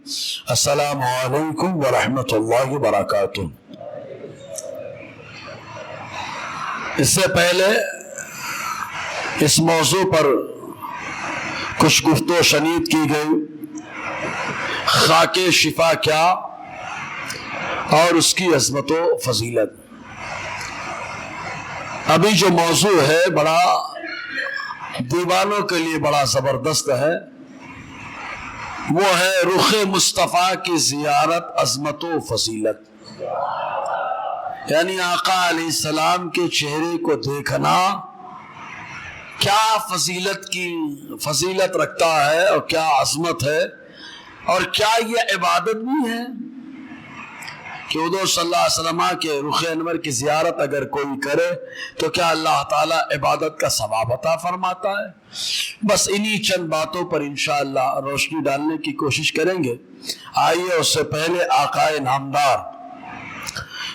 السلام علیکم ورحمۃ اللہ وبرکاتہ۔ اس سے پہلے اس موضوع پر کچھ گفت و شنید کی گئی، خاک شفا کیا اور اس کی عظمت و فضیلت۔ ابھی جو موضوع ہے بڑا دیوانوں کے لیے بڑا زبردست ہے، وہ ہے رخ مصطفیٰ کی زیارت، عظمت و فضیلت، یعنی آقا علیہ السلام کے چہرے کو دیکھنا کیا فضیلت رکھتا ہے اور کیا عظمت ہے، اور کیا یہ عبادت بھی ہے کہ حضور صلی اللہ علیہ وسلم کے رخ انور کی زیارت اگر کوئی کرے تو کیا اللہ تعالیٰ عبادت کا ثواب عطا فرماتا ہے۔ بس انہی چند باتوں پر انشاءاللہ روشنی ڈالنے کی کوشش کریں گے۔ آئیے اس سے پہلے آقا نامدار،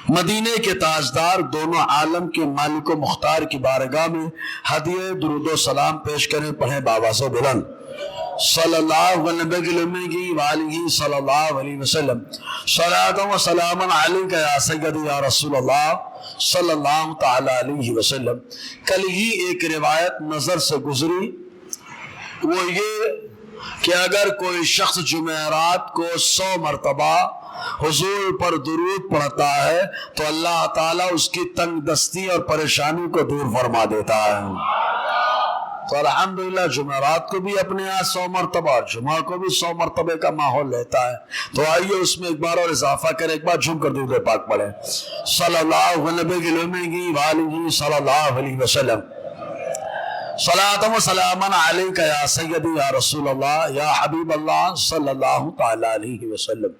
مدینے کے تاجدار، دونوں عالم کے مالک و مختار کی بارگاہ میں ہدیہ درود و سلام پیش کریں۔ پڑھیں بآواز بلند، صلی اللہ علیہ صلی اللہ علیہ وسلم، صلاۃ و سلام علیک یا سیدی یا رسول اللہ صلی اللہ تعالی علیہ وسلم۔ کل ہی ایک روایت نظر سے گزری، وہ یہ کہ اگر کوئی شخص جمعرات کو 100 مرتبہ حضور پر درود پڑھتا ہے تو اللہ تعالیٰ اس کی تنگ دستی اور پریشانی کو دور فرما دیتا ہے۔ تو الحمدللہ جمعرات کو بھی اپنے یہاں 100 مرتبہ، جمعہ کو بھی 100 مرتبہ کا ماحول رہتا ہے۔ تو آئیے اس میں ایک بار اور اضافہ کریں، ایک بار جھوم کر درود پاک پڑھیں، صلی اللہ علیہ صلی اللہ علیہ وسلم، صلاۃ و سلام علیک یا سیدی یا رسول اللہ یا حبیب اللہ صلی اللہ تعالی علیہ وسلم۔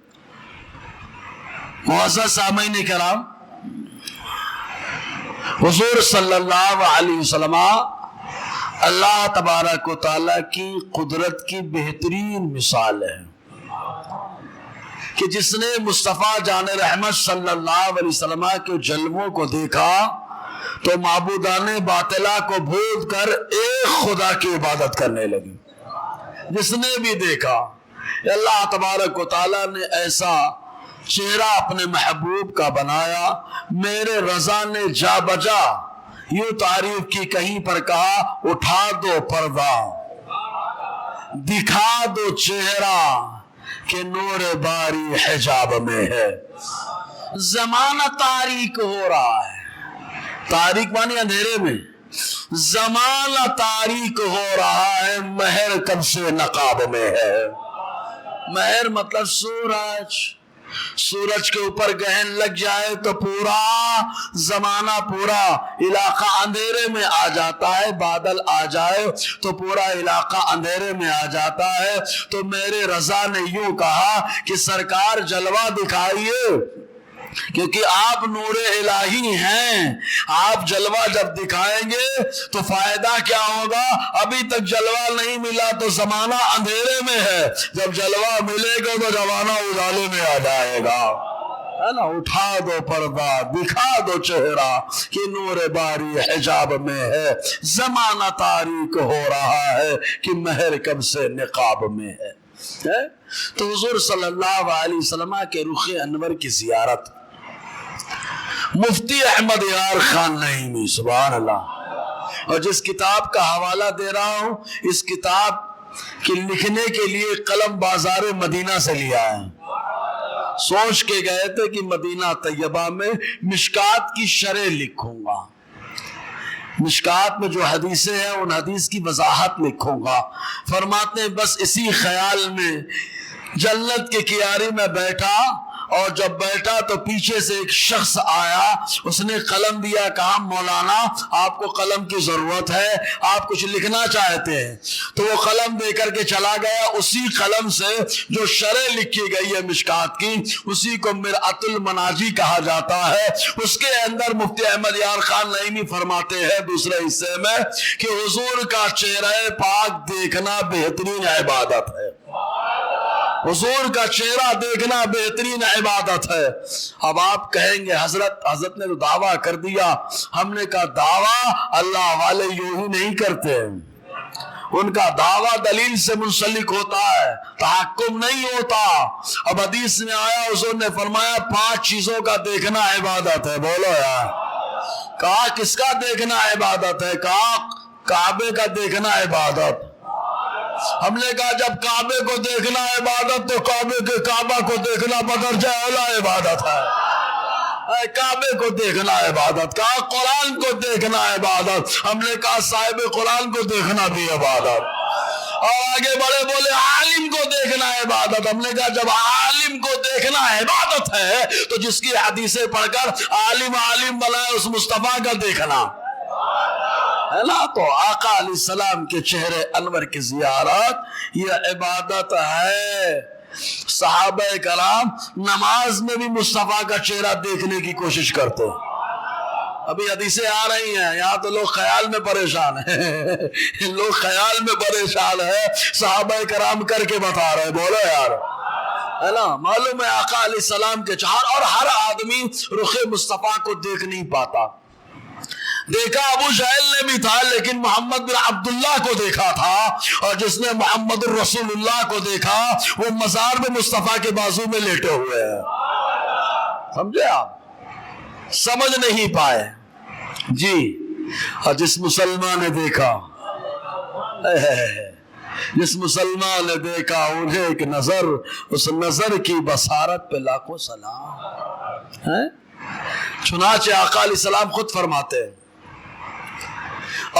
معزز سامعین کرام، حضور صلی اللہ علیہ وسلم اللہ تبارک و تعالیٰ کی قدرت کی بہترین مثال ہے کہ جس نے مصطفیٰ جان رحمت صلی اللہ علیہ وسلم کے جلووں کو دیکھا تو معبودان باطلہ کو بھول کر ایک خدا کی عبادت کرنے لگی۔ جس نے بھی دیکھا، اللہ تبارک و تعالیٰ نے ایسا چہرہ اپنے محبوب کا بنایا، میرے رضا نے جا بجا یوں تعریف کی، کہیں پر کہا اٹھا دو پردہ، دکھا دو چہرہ کہ نور باری حجاب میں ہے۔ زمانہ تاریک ہو رہا ہے، تاریک مانی اندھیرے میں، زمانہ تاریک ہو رہا ہے، مہر کب سے نقاب میں ہے۔ مہر مطلب سورج کے اوپر گہن لگ جائے تو پورا زمانہ، پورا علاقہ اندھیرے میں آ جاتا ہے، بادل آ جائے تو پورا علاقہ اندھیرے میں آ جاتا ہے۔ تو میرے رضا نے یوں کہا کہ سرکار جلوہ دکھائیے، کیونکہ آپ نور الہی ہیں، آپ جلوہ جب دکھائیں گے تو فائدہ کیا ہوگا؟ ابھی تک جلوہ نہیں ملا تو زمانہ اندھیرے میں ہے، جب جلوہ ملے گا تو زمانہ اجالے میں آ جائے گا، ہے نا۔ اٹھا دو پردہ، دکھا دو چہرہ کہ نور باری حجاب میں ہے، زمانہ تاریک ہو رہا ہے کہ مہر کب سے نقاب میں ہے۔ تو حضور صلی اللہ علیہ وسلم کے رخ انور کی زیارت مفتی احمد یار خان نعیمی، سبحان اللہ، اور جس کتاب کا حوالہ دے رہا ہوں، اس کتاب کے لکھنے کے لیے قلم بازار مدینہ سے لیا ہے۔ سوچ کے گئے تھے کہ مدینہ طیبہ میں مشکات کی شرح لکھوں گا، مشکات میں جو حدیثیں ہیں ان حدیث کی وضاحت لکھوں گا۔ فرماتے ہیں بس اسی خیال میں جنت کے کنارے میں بیٹھا، اور جب بیٹھا تو پیچھے سے ایک شخص آیا، اس نے قلم دیا، کہا مولانا آپ کو قلم کی ضرورت ہے، آپ کچھ لکھنا چاہتے ہیں؟ تو وہ قلم دے کر کے چلا گیا، اسی قلم سے جو شرح لکھی گئی ہے مشکات کی، اسی کو مرآت المناجی کہا جاتا ہے۔ اس کے اندر مفتی احمد یار خان نعیمی فرماتے ہیں دوسرے حصے میں کہ حضور کا چہرہ پاک دیکھنا بہترین عبادت ہے، حضور کا چہرہ دیکھنا بہترین عبادت ہے۔ اب آپ کہیں گے حضرت نے تو دعویٰ کر دیا۔ ہم نے کہا دعویٰ اللہ والے یوں ہی نہیں کرتے، ان کا دعویٰ دلیل سے منسلک ہوتا ہے، تحکم نہیں ہوتا۔ اب حدیث میں آیا، حضور نے فرمایا 5 چیزوں کا دیکھنا عبادت ہے۔ بولو یار، کہا کس کا دیکھنا عبادت ہے؟ کہا کعبے کا دیکھنا عبادت۔ ہم نے کہا جب کعبے کو دیکھنا عبادت تو کعبہ کو دیکھنا بغیر جائے اولا عبادت ہے۔ کعبے کو دیکھنا عبادت، کہا قرآن کو دیکھنا عبادت، ہم نے کہا صاحب قرآن کو دیکھنا بھی عبادت۔ اور آگے بڑے بولے عالم کو دیکھنا عبادت، ہم نے کہا جب عالم کو دیکھنا عبادت ہے تو جس کی حدیثیں پڑھ کر عالم بنائے اس مصطفیٰ کا دیکھنا ہے نا۔ تو آقا علیہ السلام کے چہرے انور کی زیارت یہ عبادت ہے۔ صحابہ کرام نماز میں بھی مصطفیٰ کا چہرہ دیکھنے کی کوشش کرتے ہیں۔ ابھی حدیثیں آ رہی ہیں، یہاں تو لوگ خیال میں پریشان ہیں لوگ خیال میں پریشان ہیں، صحابہ کرام کر کے بتا رہے ہیں۔ بولو یار، ہے نا۔ معلوم ہے آقا علیہ السلام کے چہر، اور ہر آدمی رخ مصطفیٰ کو دیکھ نہیں پاتا۔ دیکھا ابو جہل نے بھی تھا، لیکن محمد بن عبداللہ کو دیکھا تھا، اور جس نے محمد الرسول اللہ کو دیکھا وہ مزار میں مصطفیٰ کے بازو میں لیٹے ہوئے ہیں۔ سمجھے آپ؟ سمجھ نہیں پائے جی۔ اور جس مسلمان نے دیکھا، جس مسلمان نے دیکھا انہیں ایک نظر، اس نظر کی بصارت پہ لاکھوں سلام ہے۔ چنانچہ آقا علیہ السلام خود فرماتے ہیں،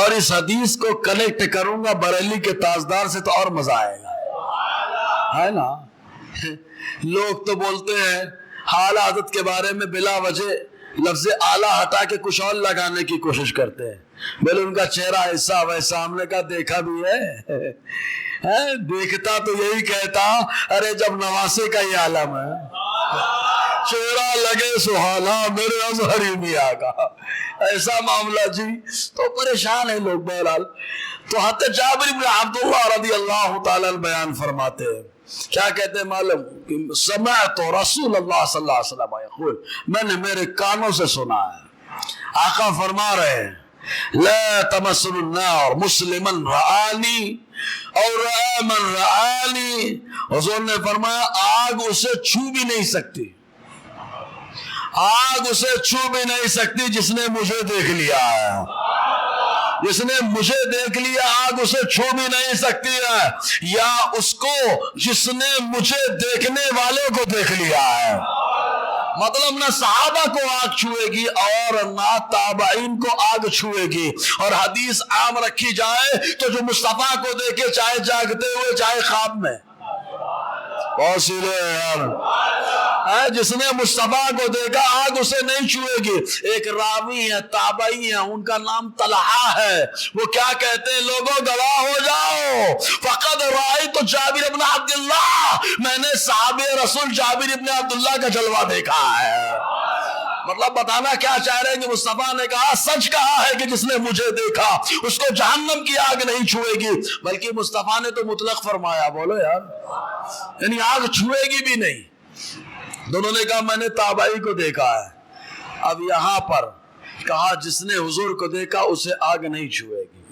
اور اس حدیث کو کنیکٹ کروں گا بریلی کے تاجدار سے تو اور مزہ آئے گا، ہے نا۔ لوگ تو بولتے ہیں حال حضرت کے بارے میں بلا وجہ لفظ اعلیٰ ہٹا کے کچھ اور لگانے کی کوشش کرتے ہیں۔ بولے ان کا چہرہ ایسا ویسا، ہم نے کہا دیکھا بھی ہے، دیکھتا تو یہی کہتا ارے جب نواسے کا یہ عالم ہے، چہرہ لگے سہانا میرے اظہری میاں کا، ایسا معاملہ جی۔ تو پریشان ہیں لوگ۔ بہرحال تو حضرت جابر بن عبداللہ رضی اللہ تعالیٰ بیان فرماتے ہیں، کیا کہتے ہیں معلوم؟ سمعت رسول اللہ صلی اللہ علیہ وسلم یقول، میں نے میرے کانوں سے سنا ہے، آقا فرما رہے ہیں لا تمثل النار مسلما رآنی اور رآ من رآنی۔ حضور نے فرمایا آگ اسے چھو بھی نہیں سکتی، آگ اسے چھو بھی نہیں سکتی جس نے مجھے دیکھ لیا ہے، جس نے مجھے دیکھ لیا آگ اسے چھو بھی نہیں سکتی ہے، یا اس کو جس نے مجھے دیکھنے والے کو دیکھ لیا ہے۔ مطلب نہ صحابہ کو آگ چھوئے گی اور نہ تابعین کو آگ چھوئے گی۔ اور حدیث عام رکھی جائے تو جو مصطفیٰ کو دیکھے چاہے جاگتے ہوئے چاہے خواب میں، جس نے مصطفیٰ کو دیکھا آگ اسے نہیں چھوئے گی۔ ایک راوی ہے، تابعی ہے، ان کا نام طلحہ ہے، وہ کیا کہتے ہیں لوگوں گواہ ہو جاؤ، فقد رأیت جابر بن عبداللہ، میں نے صحابی رسول جابر بن عبداللہ کا جلوہ دیکھا ہے۔ مطلب بتانا کیا چاہ رہے ہیں کہ مصطفیٰ نے کہا سچ کہا ہے کہ جس نے مجھے دیکھا اس کو جہنم کی آگ نہیں چھوئے گی، بلکہ مصطفیٰ نے تو مطلق فرمایا۔ بولو یار، یعنی آگ چھوئے گی بھی نہیں۔ دونوں نے کہا میں نے تابعی کو دیکھا ہے۔ اب یہاں پر کہا جس نے حضور کو دیکھا اسے آگ نہیں چھوئے گی۔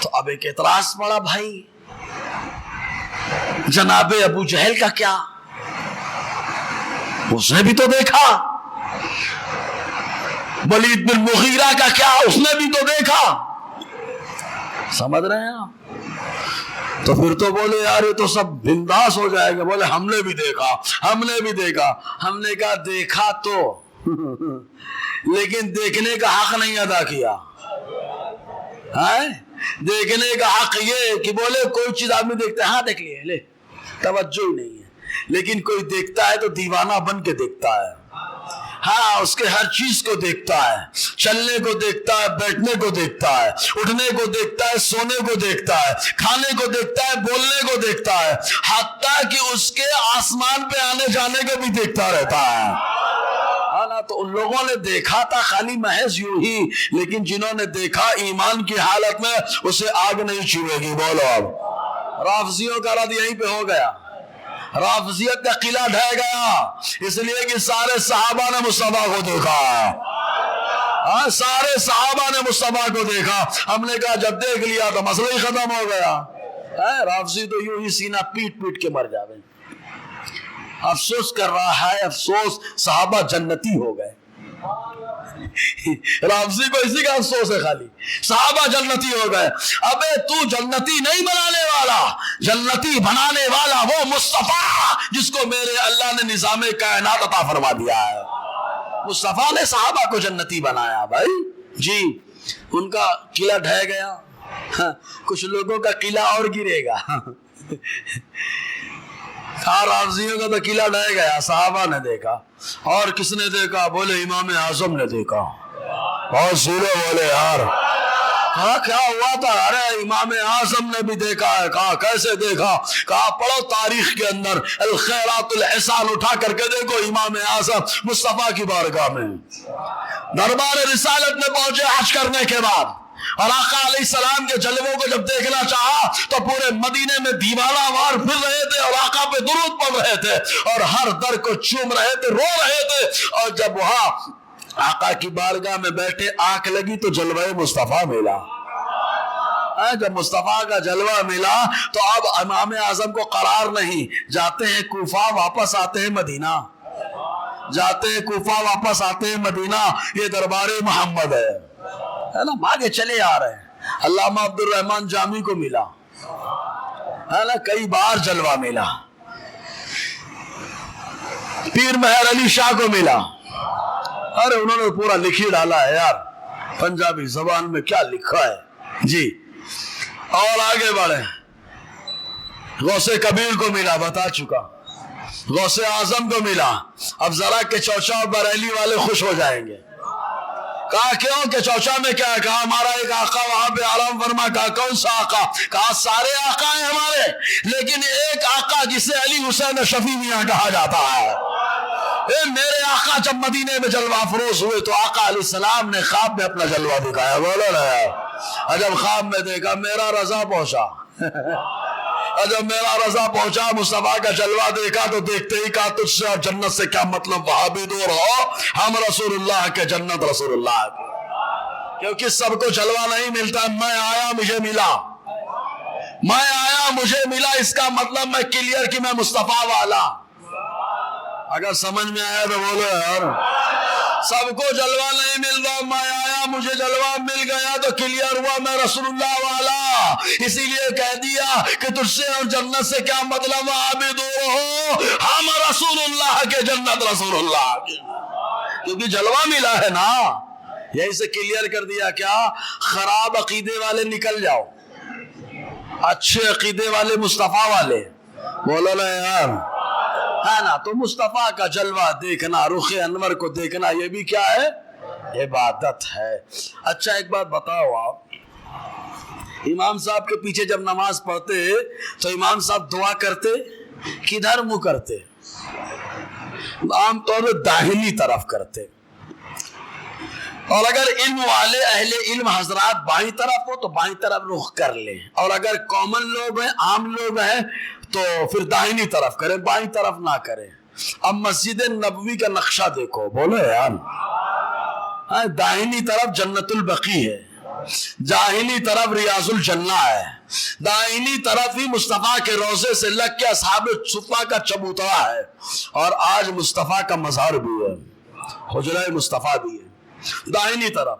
تو اب ایک اعتراض پڑا، بھائی جناب ابو جہل کا کیا؟ اس نے بھی تو دیکھا۔ ولید بن مغیرہ کا کیا؟ اس نے بھی تو دیکھا۔ سمجھ رہے ہیں آپ؟ تو پھر تو بولے یار یہ تو سب بنداس ہو جائے گا۔ بولے ہم نے بھی دیکھا، ہم نے بھی دیکھا۔ ہم نے کہا دیکھا تو لیکن دیکھنے کا حق نہیں ادا کیا۔ دیکھنے کا حق یہ کہ بولے کوئی چیز آدمی دیکھتا ہے، ہاں دیکھ لیے، لے توجہ ہی نہیں ہے، لیکن کوئی دیکھتا ہے تو دیوانہ بن کے دیکھتا ہے۔ ہاں اس کے ہر چیز کو دیکھتا ہے، چلنے کو دیکھتا ہے، بیٹھنے کو دیکھتا ہے، اٹھنے کو دیکھتا ہے، سونے کو دیکھتا ہے، کھانے کو دیکھتا ہے، بولنے کو دیکھتا ہے، حتیٰ کہ اس کے آسمان پہ آنے جانے کو بھی دیکھتا رہتا ہے۔ تو ان لوگوں نے دیکھا تھا خالی محض یوں ہی، لیکن جنہوں نے دیکھا ایمان کی حالت میں اسے آگ نہیں چھوئے گی۔ بولو اب رافضیوں کا رد یہیں پہ ہو گیا، رافضیت کا قلعہ ڈھہ گیا، اس لیے کہ سارے صحابہ نے مصطفیٰ کو دیکھا، ہاں سارے صحابہ نے مصطفیٰ کو دیکھا. ہم نے کہا جب دیکھ لیا تو مسئلہ ہی ختم ہو گیا. رافضی تو یوں ہی سینہ پیٹ پیٹ کے مر جاوے. افسوس کر رہا ہے, افسوس صحابہ جنتی ہو گئے. رافضی کو اسی کا افسوس ہے خالی, صحابہ جنتی ہو گئے. ابے تو جنتی نہیں بنانے والا, جنتی بنانے والا وہ مصطفیٰ جس کو میرے اللہ نے نظام کائنات عطا فرما دیا ہے. مصطفیٰ نے صحابہ کو جنتی بنایا بھائی جی. ان کا قلعہ ڈھہ گیا, کچھ لوگوں کا قلعہ اور گرے گا. رافضیوں کا تو قلعہ ڈھہ گیا, صحابہ نے دیکھا. اور کس نے دیکھا؟ بولے امام اعظم نے دیکھا. اور سورے بولے یار ہاں کیا ہوا تھا؟ ارے امام اعظم نے بھی دیکھا ہے. کہا کیسے دیکھا؟ کہا پڑھو تاریخ کے اندر الخیرات الاحسان اٹھا کر کے دیکھو. امام اعظم مصطفیٰ کی بارگاہ میں دربار رسالت میں پہنچے حج کرنے کے بعد, اور آقا علیہ السلام کے جلووں کو جب دیکھنا چاہا تو پورے مدینے میں دیوانہ وار پھر رہے تھے اور آقا پہ درود پڑھ رہے تھے اور ہر در کو چوم رہے تھے, رو رہے تھے. اور جب وہاں آقا کی بارگاہ میں بیٹھے آنکھ لگی تو جلوہ مصطفیٰ ملا. جب مصطفیٰ کا جلوہ ملا تو اب امام اعظم کو قرار نہیں, جاتے ہیں کوفہ واپس آتے ہیں مدینہ, جاتے ہیں کوفہ واپس آتے ہیں مدینہ. یہ دربار محمد ہے نا, آگے چلے آ رہے ہیں. علامہ عبد الرحمن جامی کو ملا ہے نا, کئی بار جلوہ ملا. پیر مہر علی شاہ کو ملا. ارے انہوں نے پورا لکھی ڈالا ہے یار, پنجابی زبان میں کیا لکھا ہے جی. اور آگے بڑھے, غوث کبیر کو ملا, بتا چکا. غوث اعظم کو ملا. اب ذرا کہ چوچا اور بریلی والے خوش ہو جائیں گے. کہا کیوں کہ چوچا میں کیا ہے؟ کہا ہمارا ایک آقا وہاں پہ آرام فرما. کہا کون سا آقا؟ کہا سارے آقا ہیں ہمارے, لیکن ایک آقا جسے علی حسین شفیع میاں کہا جاتا ہے. میرے آقا جب مدینے میں جلوہ افروز ہوئے تو آقا علیہ السلام نے خواب میں اپنا جلوہ دکھایا. بولو نا یار, جب خواب میں دیکھا میرا رضا پہنچا. جب میرا رضا پہنچا, مصطفیٰ کا جلوہ دیکھا تو دیکھتے ہی کہا تجھ سے اور جنت سے کیا مطلب, وہاں بھی دور ہو, ہم رسول اللہ کے, جنت رسول اللہ کے. کیونکہ سب کو جلوہ نہیں ملتا. میں آیا مجھے ملا, میں آیا مجھے ملا, اس کا مطلب میں کلیئر کہ میں مصطفیٰ والا. اگر سمجھ میں آیا تو بولو یار. سب کو جلوہ نہیں مل رہا, میں آیا مجھے جلوہ مل گیا تو کلیئر ہوا میں رسول اللہ والا. اسی لیے کہہ دیا کہ تجھ سے اور جنت سے کیا مطلب, وہاں بھی دور ہو, ہم رسول اللہ کے, جنت رسول اللہ کے. کیونکہ جلوہ ملا ہے نا, یہی سے کلیئر کر دیا. کیا خراب عقیدے والے نکل جاؤ, اچھے عقیدے والے مصطفیٰ والے. بولو نا یار ہے نا. تو مصطفیٰ کا جلوہ دیکھنا, رخ انور کو دیکھنا, یہ بھی کیا ہے؟ عبادت ہے. اچھا ایک بات بتاؤ, آپ امام صاحب کے پیچھے جب نماز پڑھتے تو امام صاحب دعا کرتے کدھر منہ کرتے؟ عام طور پہ داہنی طرف کرتے. اور اگر علم والے اہل علم حضرات بائیں طرف ہو تو بائیں طرف رخ کر لیں, اور اگر کامن لوگ ہیں, عام لوگ ہیں, تو پھر داہنی طرف کریں, بائیں طرف نہ کریں. اب مسجد نبوی کا نقشہ دیکھو, بولو یار. داہنی طرف جنت البقیع ہے, داہنی طرف ریاض الجنہ ہے, داہنی طرف ہی مصطفیٰ کے روضے سے لگ کے اصحاب صفہ کا چبوترا ہے, اور آج مصطفیٰ کا مزار بھی ہے, حجرہ مصطفیٰ بھی ہے داہنی طرف.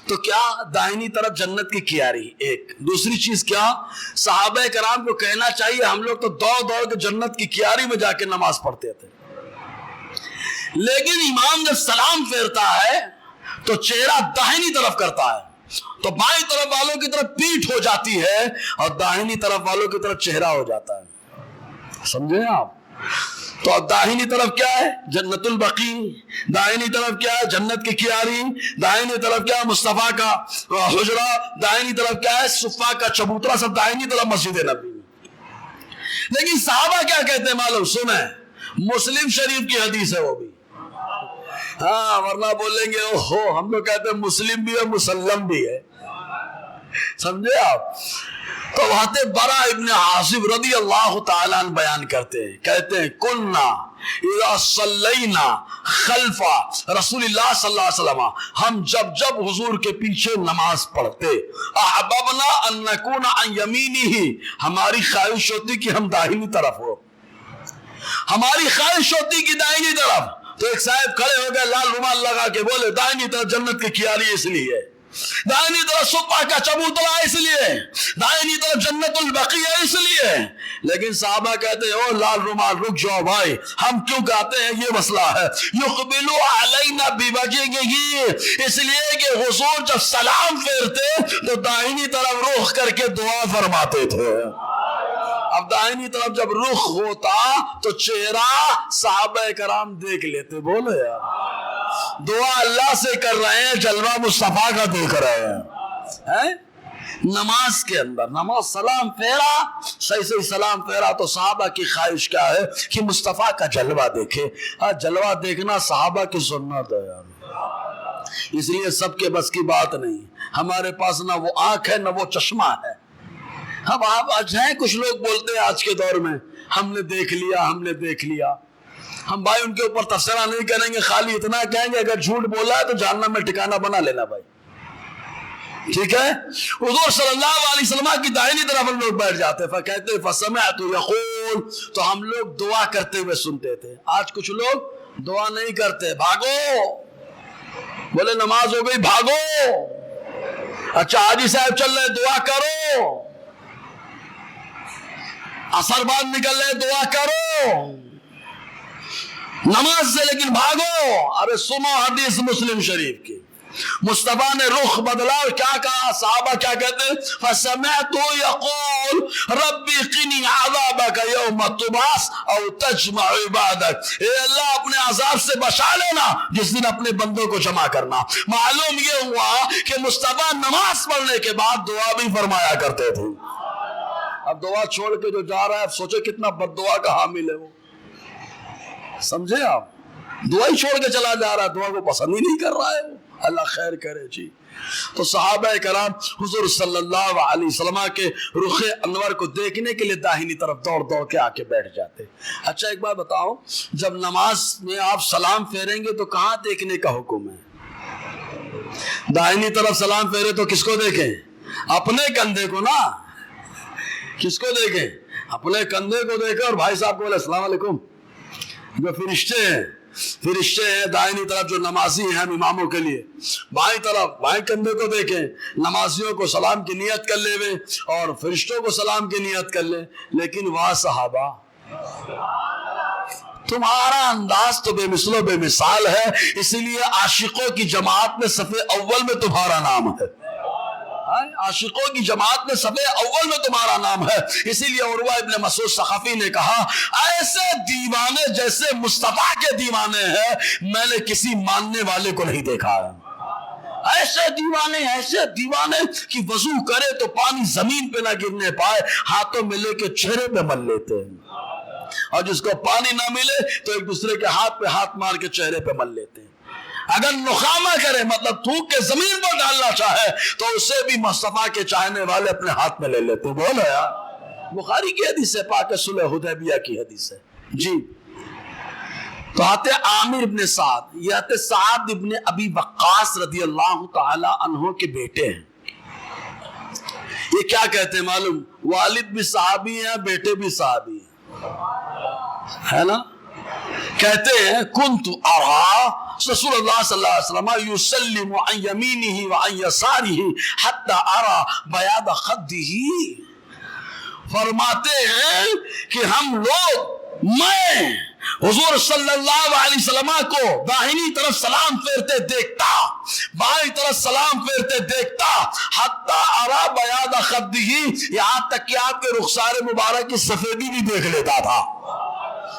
تو کیا داہنی طرف جنت کی کیاری. ایک دوسری چیز کیا, صحابہ کرام کو کہنا چاہیے ہم لوگ تو دوڑ دوڑ کے جنت کی کیاری میں جا کے نماز پڑھتے تھے, لیکن امام جب سلام پھیرتا ہے تو چہرہ داہنی طرف کرتا ہے, تو بائیں طرف والوں کی طرف پیٹھ ہو جاتی ہے اور داہنی طرف والوں کی طرف چہرہ ہو جاتا ہے. سمجھے آپ؟ تو داہنی طرف کیا ہے؟ جنت البقیع. داہنی طرف کیا ہے؟ جنت کی کیاری. داہنی طرف کیا ہے؟ مصطفیٰ کا حجرہ. داہنی طرف کیا ہے؟ صفہ کا چبوترا. سب داہنی طرف مسجد نبی. لیکن صحابہ کیا کہتے ہیں معلوم؟ سنیں, مسلم شریف کی حدیث ہے وہ بھی. ہاں ورنہ بولیں گے اوہو ہم لوگ کہتے ہیں مسلم بھی ہے مسلم بھی ہے. سمجھے آپ؟ تو حضرت برا ابن عازب رضی اللہ تعالیٰ عنہ بیان کرتے ہیں، کہتے ہیں کننا اذا صلینا خلف رسول اللہ صلی اللہ علیہ وسلم، ہم جب حضور کے پیچھے نماز پڑھتے، احببنا ان نکون عن یمینہ، ہماری خواہش ہوتی کہ ہم داہنی طرف ہو، ہماری خواہش ہوتی کہ داہنی طرف. تو ایک صاحب کھڑے ہو گئے لال رومال لگا کے بولے داہنی طرف جنت کی کیاری اس لیے، دائنی طرف صبح کا چبوترا اس لیے، دائنی طرف جنت البقیع اس لیے. لیکن صحابہ کہتے ہیں او لال رومال رک جاؤ بھائی، ہم کیوں کہتے ہیں یہ مسئلہ ہے. یقبلو علینا بوجہہ، اس لیے کہ حضور جب سلام پھیرتے تو دائنی طرف رخ کر کے دعا فرماتے تھے. اب دائنی طرف جب رخ ہوتا تو چہرہ صحابہ کرام دیکھ لیتے. بولو یار، دعا اللہ سے کر رہے ہیں، جلوہ مصطفیٰ کا دیکھ رہے ہیں. نماز کے اندر نماز سلام پھیرا، صحیح سلام پھیرا تو صحابہ کی خواہش کیا ہے کہ مصطفیٰ کا جلوہ دیکھے. جلوہ دیکھنا صحابہ کی سنت ہے یار، اس لیے سب کے بس کی بات نہیں. ہمارے پاس نہ وہ آنکھ ہے نہ وہ چشمہ ہے. اب آپ آج ہیں کچھ لوگ بولتے ہیں آج کے دور میں ہم نے دیکھ لیا، ہم نے دیکھ لیا. ہم بھائی ان کے اوپر تبصرہ نہیں کریں گے، خالی اتنا کہیں گے اگر جھوٹ بولا ہے تو جہنم میں ٹھکانہ بنا لینا بھائی. ٹھیک ہے؟ حضور صلی اللہ علیہ وسلم کی دائنی طرف ہم لوگ بیٹھ جاتے فکہتے فسمعت یقول، تو ہم لوگ دعا کرتے ہوئے سنتے تھے. آج کچھ لوگ دعا نہیں کرتے، بھاگو، بولے نماز ہو گئی بھاگو. اچھا حاجی صاحب چل رہے دعا کرو، عصر بعد نکل رہے دعا کرو نماز سے، لیکن بھاگو. ارے سنو حدیث مسلم شریف کی، مصطفیٰ نے رخ بدلا اور کیا کہا؟ صحابہ کیا کہتے ہیں؟ فسمعت یقول ربی قنی عذابک یوم تبعث او تجمع عبادک، اے اللہ اپنے عذاب سے بچا لینا جس دن اپنے بندوں کو جمع کرنا. معلوم یہ ہوا کہ مصطفیٰ نماز پڑھنے کے بعد دعا بھی فرمایا کرتے تھے. اب دعا چھوڑ کے جو جا رہا ہے اب سوچے کتنا بد دعا کا حامل ہے وہ. سمجھے آپ؟ دعا ہی چھوڑ کے چلا جا رہا ہے، دعا کو پسند ہی نہیں کر رہا ہے وہ. اللہ خیر کرے جی. تو صحابہ کرام حضور صلی اللہ علیہ وسلم کے رخ انور کو دیکھنے کے لیے داہنی طرف دوڑ دوڑ کے آ کے بیٹھ جاتے. اچھا ایک بات بتاؤ، جب نماز میں آپ سلام پھیریں گے تو کہاں دیکھنے کا حکم ہے؟ داہنی طرف سلام پھیرے تو کس کو دیکھیں؟ اپنے کندھے کو نا. کس کو دیکھیں؟ اپنے کندھے کو دیکھیں. اور بھائی صاحب بولے السلام علیکم. جو فرشتے ہیں دائنی طرف جو نمازی ہیں ہم اماموں کے لیے، بائیں طرف بائیں کندھے کو دیکھیں، نمازیوں کو سلام کی نیت کر لے اور فرشتوں کو سلام کی نیت کر لیں. لیکن واہ صحابہ، تمہارا انداز تو بے مثل و بے مثال ہے، اسی لیے عاشقوں کی جماعت میں صف اول میں تمہارا نام ہے. عاشقوں کی جماعت میں صف اول میں تمہارا نام ہے. اسی لیے عروہ ابن مسعود ثقفی نے کہا ایسے دیوانے جیسے مصطفیٰ کے دیوانے ہیں میں نے کسی ماننے والے کو نہیں دیکھا ہے. ایسے دیوانے کہ وضو کرے تو پانی زمین پہ نہ گرنے پائے، ہاتھوں میں لے کے چہرے پہ مل لیتے ہیں، اور جس کو پانی نہ ملے تو ایک دوسرے کے ہاتھ پہ ہاتھ مار کے چہرے پہ مل لیتے ہیں. اگر نخامہ کرے مطلب تھوک کے زمین پر ڈالنا چاہے تو اسے بھی مصطفیٰ کے چاہنے والے اپنے ہاتھ میں لے لیتے. بولو یار، بخاری کی حدیث ہے، پاک صلح حدیبیہ کی حدیث ہے جی. تو آتے عامر ابن سعد، یہ آتے سعد ابن ابی وقاص رضی اللہ تعالی عنہ کے بیٹے ہیں. یہ کیا کہتے ہیں معلوم؟ والد بھی صحابی ہیں، بیٹے بھی صحابی ہیں، ہے نا. کہتے ہیں کنت ارا رسول اللہ صلی اللہ علیہ وسلم یسلم عن یمینہ وعن یسارہ حتی ارا بیاض خدہ. فرماتے ہیں کہ ہم لوگ، میں حضور صلی اللہ علیہ وسلم کو داہنی طرف سلام پھیرتے دیکھتا، بائیں طرف سلام پھیرتے دیکھتا، حتی ارا بیاض خدہ، یہاں تک کہ آپ کے رخسار مبارک کی سفیدی بھی دیکھ لیتا تھا.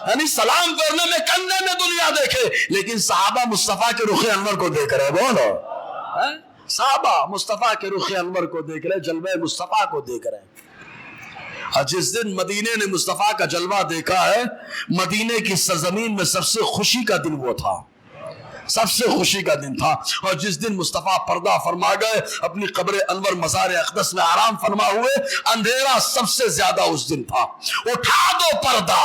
یعنی سلام کرنے میں کندھے میں دنیا دیکھے، لیکن صحابہ مصطفیٰ کے رخ انور کو دیکھ رہے. بولو، صحابہ مصطفیٰ کے رخ انور کو دیکھ رہے، جلوہ مصطفیٰ کو دیکھ رہے. اور جس دن مدینے نے مصطفیٰ کا جلوہ دیکھا ہے، مدینے کی سرزمین میں سب سے خوشی کا دن وہ تھا. سب سے خوشی کا دن تھا. اور جس دن مصطفیٰ پردہ فرما گئے, اپنی قبر انور مزار اقدس میں آرام فرما ہوئے, اندھیرا سب سے زیادہ اس دن تھا. اٹھا دو پردہ,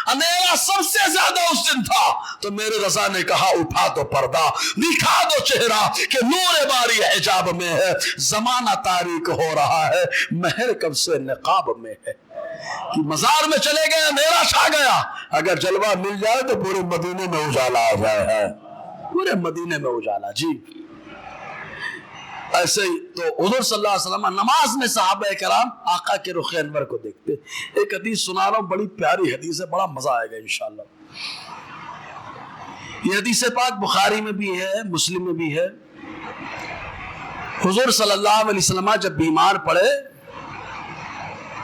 اندھیرا سب سے زیادہ اس دن تھا. تو میرے رضا نے کہا اٹھا دو پردہ, دکھا دو چہرہ کہ نور باری حجاب میں ہے, زمانہ تاریک ہو رہا ہے, مہر کب سے نقاب میں ہے. کہ مزار میں چلے گئے, اندھیرا چھا گیا, اگر جلوہ مل جائے تو پورے مدینے میں اجالا آ جائے ہے, پورے مدینے میں اجالا. جی ایسے ہی تو حضور صلی اللہ علیہ وسلم نماز میں صحابہ کرام آقا کے رخ انور کو دیکھتے. ایک حدیث سنا رہا ہوں, بڑی پیاری حدیث ہے, بڑا مزہ آئے گا انشاءاللہ. یہ حدیث پاک بخاری میں بھی ہے, مسلم میں بھی ہے. حضور صلی اللہ علیہ وسلم جب بیمار پڑے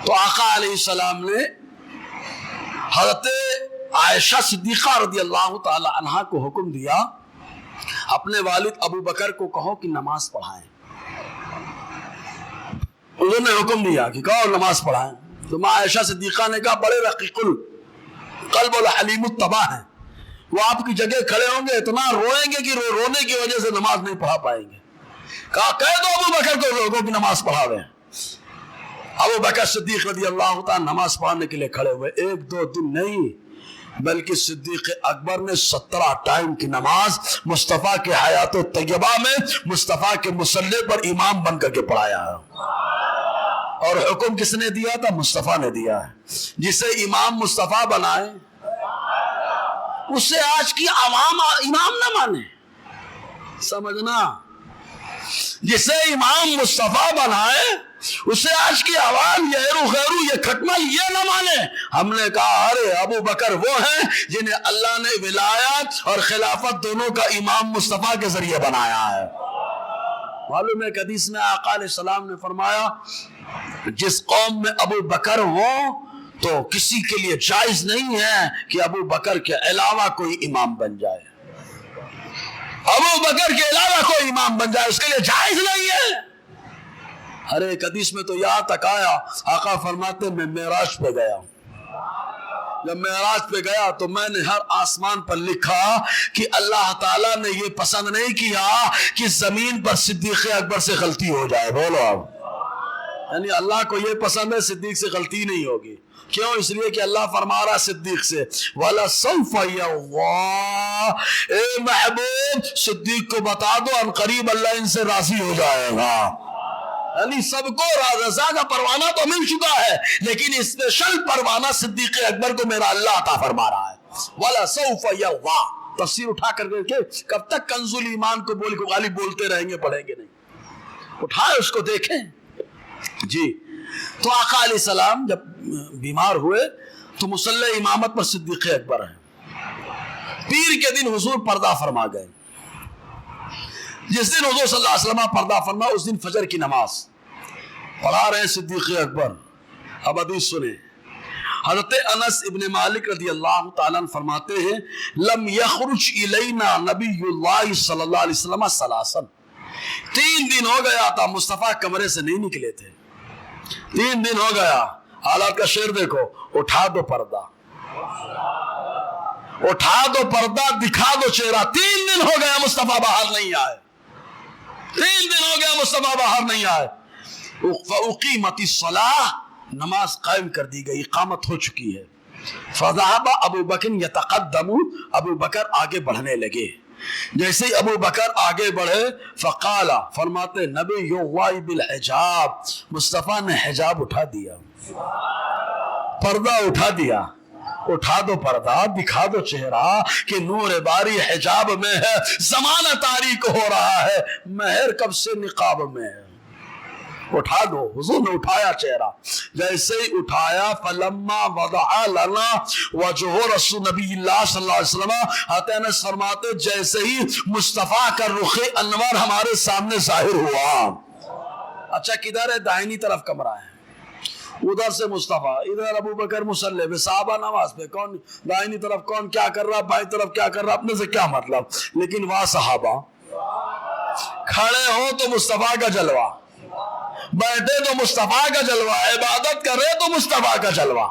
تو آقا علیہ السلام نے حضرت عائشہ صدیقہ رضی اللہ تعالی عنہا کو حکم دیا, اپنے والد ابو بکر کو کہو کہ نماز پڑھائیں. انہوں نے حکم دیا کہ کہو نماز پڑھائیں. تو ماں عائشہ صدیقہ نے کہا بڑے رقیق القلب الحلیم الطبع ہیں, وہ آپ کی جگہ کھڑے ہوں گے اتنا روئیں گے کہ رونے کی وجہ سے نماز نہیں پڑھا پائیں گے. کہا کہہ دو ابو بکر کو لوگوں کی نماز پڑھاویں. ابو بکر صدیق رضی اللہ تعالیٰ نماز پڑھانے کے لیے کھڑے ہوئے. ایک دو دن نہیں بلکہ صدیق اکبر نے 17 ٹائم کی نماز مصطفیٰ کے حیات طیبہ میں مصطفیٰ کے مصلی پر امام بن کر کے پڑھایا ہے. اور حکم کس نے دیا تھا؟ مصطفیٰ نے دیا ہے. جسے امام مصطفیٰ بنائے اسے آج کی عوام امام نہ مانے, سمجھنا. جسے امام مصطفیٰ بنائے اسے آج کی عوام یہ رو غیرو یہ کھٹمل یہ نہ مانے. ہم نے کہا ارے ابو بکر وہ ہیں جنہیں اللہ نے ولایت اور خلافت دونوں کا امام مصطفیٰ کے ذریعے بنایا ہے. معلوم ہے کہ حدیث میں آقا علیہ السلام نے فرمایا جس قوم میں ابو بکر ہوں تو کسی کے لیے جائز نہیں ہے کہ ابو بکر کے علاوہ کوئی امام بن جائے. ابو بکر کے علاوہ کوئی امام بن جائے اس کے لیے جائز نہیں ہے. ہر ایک حدیث میں تو یہاں تک آیا, آقا فرماتے میں معراج پہ گیا. جب معراج پہ گیا تو میں نے ہر آسمان پر لکھا کہ اللہ تعالیٰ نے یہ پسند نہیں کیا کہ زمین پر صدیق اکبر سے غلطی ہو جائے. بولو آپ, یعنی اللہ کو یہ پسند ہے صدیق سے غلطی نہیں ہوگی. کیوں؟ اس لیے کہ اللہ فرما رہا صدیق سے وَلَسَوْفَ يَرْضَىٰ, اے محبوب صدیق کو بتا دو ان قریب اللہ ان سے راضی ہو جائے گا. یعنی سب کو رضا کا پروانہ تو مل چکا ہے لیکن اسپیشل پروانہ صدیق اکبر کو میرا اللہ عطا فرما رہا ہے. وَلَسَوْفَ يَرْضَىٰ تفسیر اٹھا کر کے کب تک کنز الایمان کو بول کو غالب بولتے رہیں گے, پڑھیں گے نہیں. اٹھائے اس کو دیکھیں. جی تو آقا علیہ السلام جب بیمار ہوئے تو مصلی امامت پر صدیق اکبر ہیں. پیر کے دن حضور پردہ فرما گئے. جس دن حضور صلی اللہ علیہ وسلم پردہ فرما اس دن فجر کی نماز پڑھا رہے ہیں صدیق اکبر. اب حدیث سنیں. حضرت انس ابن مالک رضی اللہ تعالیٰ عنہ فرماتے ہیں لم یخرج الینا نبی اللہ صلی اللہ علیہ وسلم ثلاثا, 3 دن ہو گیا تھا مصطفیٰ کمرے سے نہیں نکلے تھے. 3 دن ہو گیا. حالات کا شعر دیکھو, اٹھا دو پردہ, اٹھا دو پردہ, دکھا دو چہرہ. 3 دن ہو گیا مصطفیٰ باہر نہیں آئے. 3 دن ہو گیا مصطفیٰ باہر نہیں آئے. فَأُقِيمَتِ الصَّلَاةِ نماز قائم کر دی گئی, اقامت ہو چکی ہے. فَذَهَبَ أَبُو بَكْرٍ يَتَقَدَّمُ ابو بکر آگے بڑھنے لگے. جیسے ہی ابو بکر آگے بڑھے فقال فرماتے نبی اللہ بالحجاب, مصطفیٰ نے حجاب اٹھا دیا, پردہ اٹھا دیا. اٹھا دو پردہ, دکھا دو چہرہ کہ نور باری حجاب میں ہے, زمانہ تاریک ہو رہا ہے, مہر کب سے نقاب میں ہے. اٹھا دو. حضور نے اٹھایا چہرہ. جیسے ہی اٹھایا فلما وضع لنا وجہ رسول نبی اللہ صلی اللہ علیہ وسلم, حضرت فرماتے جیسے ہی مصطفیٰ کا رخ انور ہمارے سامنے ظاہر ہوا. اچھا کدھر ہے؟ دائنی طرف کمرہ ہے, ادھر سے مصطفیٰ, ادھر ابو بکر مصلی پہ, صحابہ نماز پہ. کون دائنی طرف کون کیا کر رہا, بائیں طرف کیا کر رہا, اپنے سے کیا مطلب. لیکن وہاں صحابہ کھڑے ہوں تو مصطفیٰ کا جلوہ, بیٹھے تو مصطفیٰ کا جلوہ, عبادت کرے تو مصطفیٰ کا جلوہ.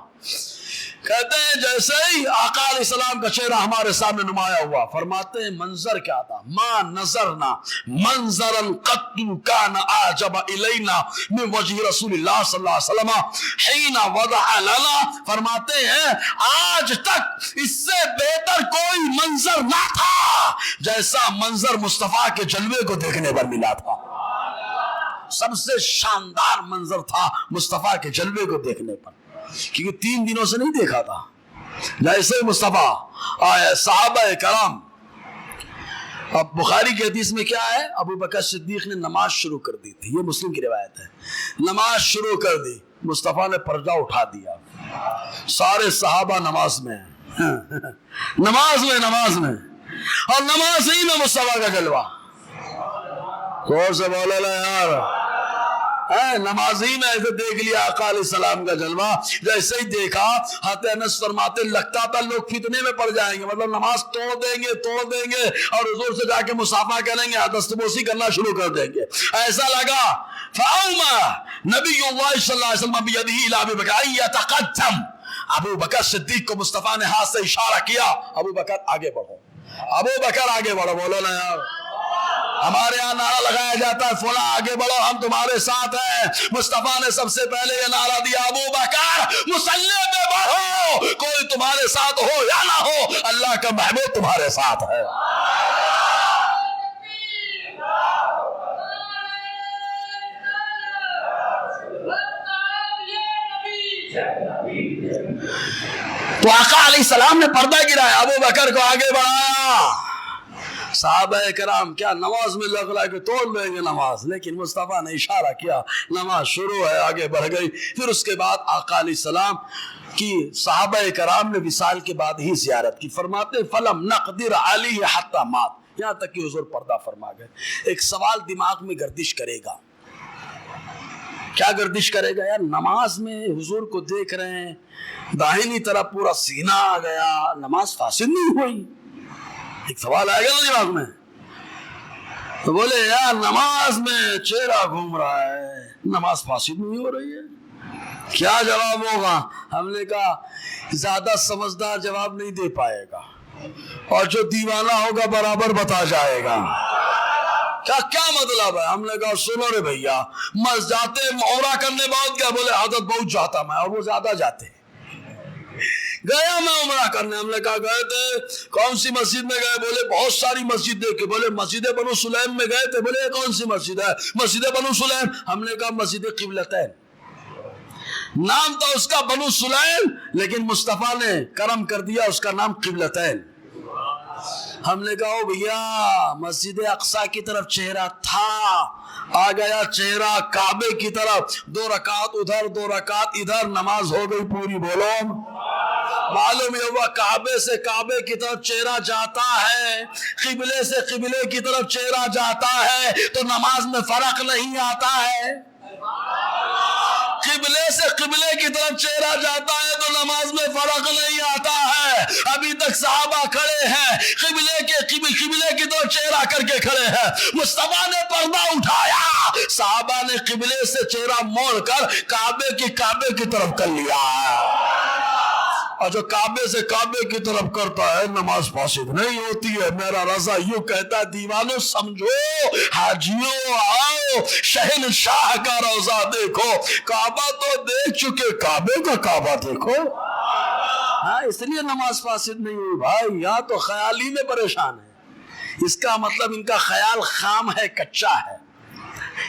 کہتے ہیں جیسے ہی آقا علیہ السلام کا چہرہ ہمارے سامنے نمایاں ہوا، فرماتے ہیں منظر کیا تھا، ما نظرنا منظرا قط کان اعجب الینا من وجہ رسول اللہ صلی اللہ علیہ وسلم حین وضع لنا، فرماتے ہیں آج تک اس سے بہتر کوئی منظر نہ تھا جیسا منظر مصطفیٰ کے جلوے کو دیکھنے پر ملا تھا۔ سب سے شاندار منظر تھا مصطفیٰ کے جلوے کو دیکھنے پر، کیونکہ 3 دنوں سے نہیں دیکھا تھا۔ جیسے مصطفیٰ آئے صحابہ کرام، اب بخاری کی حدیث میں کیا ہے، ابو بکر صدیق نے نماز شروع کر دی تھی، یہ مسلم کی روایت ہے، نماز شروع کر دی، مصطفیٰ نے پردہ اٹھا دیا، سارے صحابہ نماز میں نماز میں اور نماز ہی میں مصطفیٰ کا جلوہ، زور سے بولے لا یار، نمازی میں ایسے دیکھ لیا آقا علیہ السلام کا جلوہ، جیسے ہی دیکھا حضرت انس فرماتے لگتا تھا لوگ فتنے میں پڑ جائیں گے، مطلب نماز توڑ دیں گے اور حضور سے جا کے مصافحہ کریں گے، دستبوسی کرنا شروع کر دیں گے، ایسا لگا۔ فاوما نبی اللہ صلی اللہ علیہ وسلم بیدہ الی ابی بکر یتقدم، ابو بکر صدیق کو مصطفیٰ نے ہاتھ سے اشارہ کیا، ابو بکر آگے بڑھو، ابو بکر آگے بڑھو، بولو نا یار۔ ہمارے یہاں نعرہ لگایا جاتا ہے فلاں آگے بڑھو ہم تمہارے ساتھ ہیں، مصطفیٰ نے سب سے پہلے یہ نعرہ دیا ابو بکر مصلی پہ بڑھو، کوئی تمہارے ساتھ ہو یا نہ ہو اللہ کا محبوب تمہارے ساتھ ہے۔ تو آقا علیہ السلام نے پردہ گرایا، ابو بکر کو آگے بڑھایا، صحابہ کرام کیا نماز میں لگ رہا ہے کہ توڑ لیں گے نماز، لیکن مصطفیٰ نے اشارہ کیا، نماز شروع ہے، آگے بڑھ گئی۔ پھر اس کے بعد آقا علیہ السلام کی صحابہ کرام نے وصال کے بعد ہی زیارت کی، فرماتے فلم نقدر علیہ حتی مات، یہاں تک کہ حضور پردہ فرما گئے۔ ایک سوال دماغ میں گردش کرے گا، کیا گردش کرے گا، یار نماز میں حضور کو دیکھ رہے ہیں، داہنی طرف پورا سینہ آ گیا، نماز فاسد نہیں ہوئی؟ ایک سوال آئے گا نا دماغ میں، تو بولے یار نماز میں چہرہ گھوم رہا ہے، نماز فاسد نہیں ہو رہی ہے، کیا جواب ہوگا؟ ہم نے کہا زیادہ سمجھدار جواب نہیں دے پائے گا، اور جو دیوانہ ہوگا برابر بتا جائے گا۔ کیا مطلب ہے؟ ہم نے کہا سنو رے بھیا، مس جاتے عمرہ کرنے بہت گیا، بولے عادت بہت جاتا میں، اور وہ زیادہ جاتے گیا میں عمرہ کرنے، ہم نے کہا گئے تھے کون سی مسجد میں گئے، بولے بہت ساری مسجد دیکھے، بولے مسجد بنو سلیم میں گئے تھے، بولے کون سی مسجد ہے، مسجد بنو سلیم، ہم نے کہا مسجد قبلتین، نام تھا اس کا بنو سلیم، لیکن مصطفیٰ نے کرم کر دیا اس کا نام قبلتین۔ ہم نے کہا او بھیا مسجد اقصی کی طرف چہرہ تھا، آ گیا چہرہ کعبے کی طرف، 2 رکعت ادھر 2 رکعت ادھر، نماز ہو گئی پوری، بولو۔ معلوم یہ ہوا کعبے سے کعبے کی طرف چہرہ جاتا ہے، قبلے سے قبلے کی طرف چہرہ جاتا ہے تو نماز میں فرق نہیں آتا ہے، قبلے سے قبلے کی طرف چہرہ جاتا ہے تو نماز میں فرق نہیں آتا ہے۔ ابھی تک صحابہ کھڑے ہیں، قبلے کی طرف چہرہ کر کے کھڑے ہیں، مصطفیٰ نے پردہ اٹھایا، صحابہ نے قبلے سے چہرہ موڑ کر کعبے کی طرف کر لیا ہے، اور جو کعبے سے کعبے کی طرف کرتا ہے نماز فاسد نہیں ہوتی ہے۔ میرا رضا یوں کہتا ہے دیوانوں سمجھو، حاجیوں آؤ، شہنشاہ کا روضہ دیکھو، کعبہ تو دیکھ چکے، کعبے کا کعبہ دیکھو، ہاں اس لیے نماز فاسد نہیں ہوئی۔ بھائی یہاں تو خیال ہی میں پریشان ہے، اس کا مطلب ان کا خیال خام ہے، کچا ہے،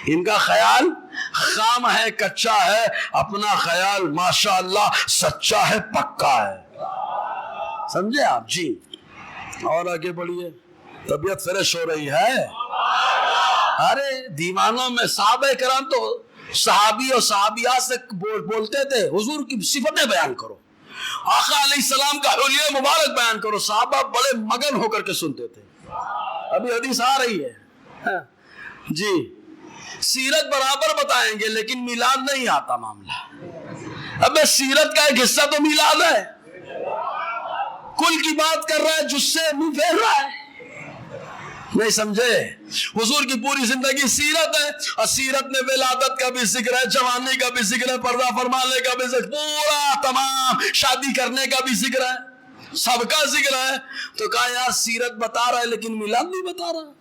ان کا خیال خام ہے، کچا ہے، اپنا خیال ماشاءاللہ سچا ہے، پکا ہے، سمجھے آپ؟ جی اور آگے بڑھیے، طبیعت فریش ہو رہی ہے۔ ارے دیوانوں میں صحابہ کرام تو صحابی اور صحابیات سے بولتے تھے حضور کی صفتیں بیان کرو، آقا علیہ السلام کا حلیہ مبارک بیان کرو، صحابہ بڑے مگن ہو کر کے سنتے تھے۔ ابھی حدیث آ رہی ہے جی، سیرت برابر بتائیں گے لیکن میلاد نہیں آتا معاملہ۔ اب سیرت کا ایک حصہ تو میلاد ہے، کل کی بات کر رہا ہے، جس سے منہ پھیر رہا ہے، نہیں سمجھے؟ حضور کی پوری زندگی سیرت ہے، اور سیرت میں ولادت کا بھی ذکر ہے، جوانی کا بھی ذکر ہے، پردہ فرمانے کا بھی ذکر، پورا تمام شادی کرنے کا بھی ذکر ہے، سب کا ذکر ہے۔ تو کہا یار سیرت بتا رہا ہے لیکن میلاد نہیں بتا رہا۔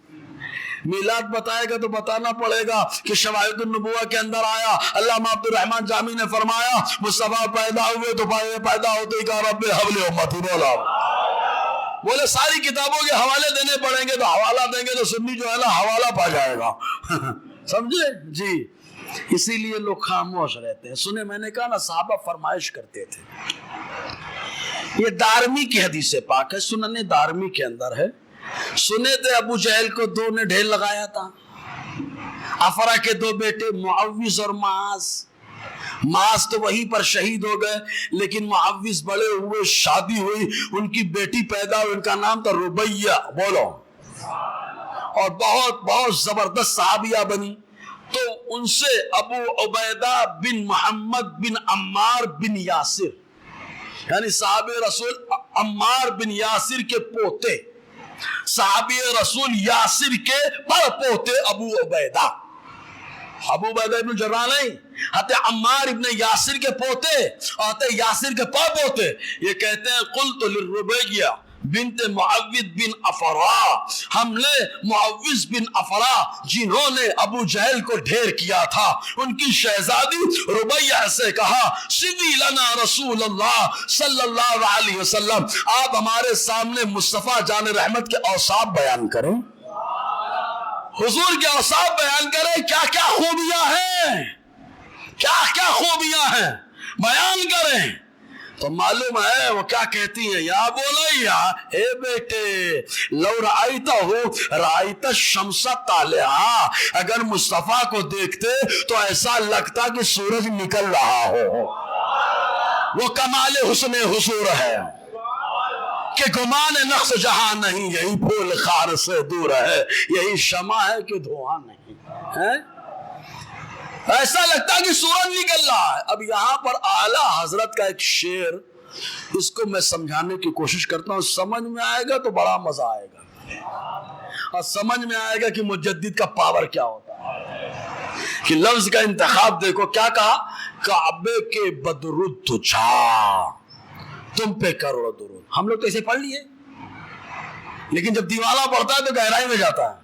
میلاد بتائے گا تو بتانا پڑے گا کہ شواہد النبوہ کے اندر آیا، علامہ عبد الرحمن جامی نے فرمایا مصطفیٰ پیدا ہوئے تو پیدا ہوتے ہی کہا رب حبل امتی، بولا بولے ساری کتابوں کے حوالے دینے پڑیں گے تو حوالہ دیں گے تو سنی جو ہے نا حوالہ پا جائے گا سمجھے جی؟ اسی لیے لوگ خاموش رہتے ہیں۔ سنے میں نے کہا نا صحابہ فرمائش کرتے تھے، یہ دارمی کی حدیث پاک ہے، سنن دارمی کے اندر ہے، سنے تھے ابو جہل کو دو نے ڈھیر لگایا تھا، افرا کے دو بیٹے معوذ اور معاذ، معاذ تو وہیں پر شہید ہو گئے، لیکن معوذ بڑے ہوئے، شادی ہوئی، ان کی بیٹی پیدا ہوئی، ان کا نام تھا ربیہ، بولو، اور بہت بہت زبردست صحابیہ بنی۔ تو ان سے ابو عبیدہ بن محمد بن عمار بن یاسر، یعنی صحابی رسول عمار بن یاسر کے پوتے، صحابی رسول یاسر کے پر پوتے ابو عبیدہ، ابو عبیدہ ابن جراح نہیں، حتی عمار ابن یاسر کے پوتے اور حتی یاسر کے پر پوتے۔ یہ کہتے ہیں قلت للربیہ بنت معوذ بن افرا، ہم نے معوذ بن افرا جنہوں نے ابو جہل کو ڈھیر کیا تھا، ان کی شہزادی ربیہ سے کہا سوی لنا رسول اللہ صلی اللہ علیہ وسلم، آپ ہمارے سامنے مصطفیٰ جان رحمت کے اوصاف بیان کریں، حضور کے اوصاف بیان کریں، کیا کیا خوبیاں ہیں، کیا کیا خوبیاں ہیں بیان کریں۔ تو معلوم ہے وہ کیا کہتی ہیں، یا بولیا اے بیٹے لو رأیتا ہو رأیتا الشمس طالعا، اگر مصطفیٰ کو دیکھتے تو ایسا لگتا کہ سورج نکل رہا ہو، وہ کمال حسن حضور ہے کہ گمان نقص جہاں نہیں، یہی پھول خار سے دور ہے، یہی شمع ہے کہ دھواں نہیں ہے، ایسا لگتا کہ سورج نکل رہا ہے۔ اب یہاں پر اعلیٰ حضرت کا ایک شعر، اس کو میں سمجھانے کی کوشش کرتا ہوں، سمجھ میں آئے گا تو بڑا مزہ آئے گا، اور سمجھ میں آئے گا کہ مجدد کا پاور کیا ہوتا ہے، کہ لفظ کا انتخاب دیکھو کیا کہا، کعبے کے بدرالدجا تم پہ کروڑ درود۔ ہم لوگ تو اسے پڑھ لیے، لیکن جب دیوانہ پڑھتا ہے تو گہرائی میں جاتا ہے۔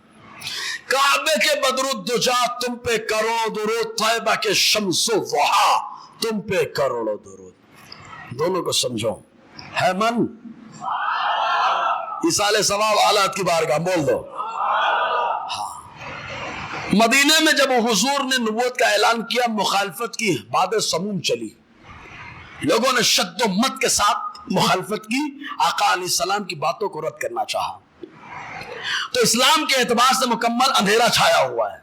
کعبے کے بدرالدجا تم پہ کروڑ درود، طیبہ کے شمس و ضحا تم پہ کروڑ درود، دونوں کو سمجھو، ہے من ایصال ثواب آلات کی بارگاہ بول دو۔ ہاں، مدینے میں جب حضور نے نبوت کا اعلان کیا، مخالفت کی باد سموم چلی، لوگوں نے شد و مت کے ساتھ مخالفت کی، آقا علیہ السلام کی باتوں کو رد کرنا چاہا، تو اسلام کے اعتبار سے مکمل اندھیرا چھایا ہوا ہے،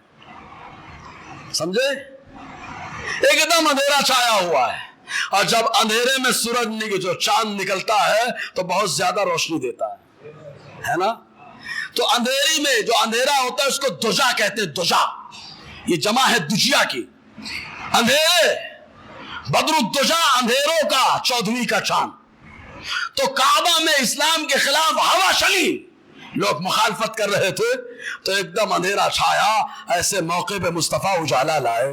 سمجھے؟ ایک دم اندھیرا چھایا ہوا ہے، اور جب اندھیرے میں سورج جو چاند نکلتا ہے تو بہت زیادہ روشنی دیتا ہے نا؟ تو اندھیری میں جو اندھیرا ہوتا ہے اس کو دجا کہتے ہیں، دجا یہ جمع ہے دجیا کی، اندھیرے، بدر الدجا اندھیروں کا 14ویں کا چاند۔ تو کعبہ میں اسلام کے خلاف ہوا چلی، لوگ مخالفت کر رہے تھے، تو ایک دم اندھیرا چھایا، ایسے موقع پہ مصطفیٰ اجالا لائے،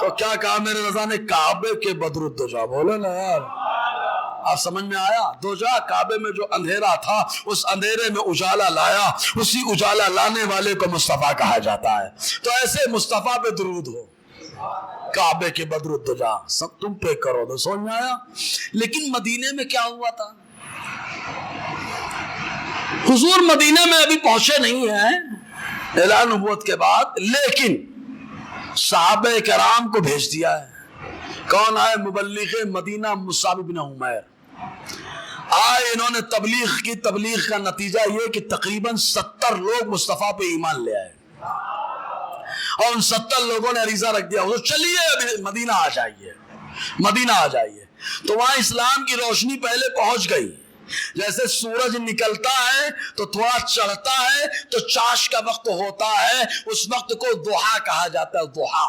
تو کیا کہا میرے رضا نے، کعبے کے بدر الدجا، بولے نا یار، آپ سمجھ میں آیا؟ دجا کعبے میں جو اندھیرا تھا، اس اندھیرے میں اجالا لایا، اسی اجالا لانے والے کو مصطفیٰ کہا جاتا ہے۔ تو ایسے مصطفیٰ پہ درود ہو، کعبے کے بدر الدجا سب تم پہ کرو دو، سمجھ میں آیا؟ لیکن مدینے میں کیا ہوا تھا؟ حضور مدینہ میں ابھی پہنچے نہیں ہیں اعلان نبوت کے بعد، لیکن صحابہ کرام کو بھیج دیا ہے۔ کون آئے؟ مبلغ مدینہ مصعب بن عمیر آئے، انہوں نے تبلیغ کی، تبلیغ کا نتیجہ یہ کہ تقریباً 70 لوگ مصطفیٰ پہ ایمان لے آئے، اور ان 70 لوگوں نے عریضہ رکھ دیا حضور چلیے ابھی مدینہ آ جائیے، مدینہ آ جائیے۔ تو وہاں اسلام کی روشنی پہلے پہنچ گئی، جیسے سورج نکلتا ہے تو تھوڑا چڑھتا ہے تو چاش کا وقت ہوتا ہے، اس وقت کو ضحیٰ کہا جاتا ہے، ضحیٰ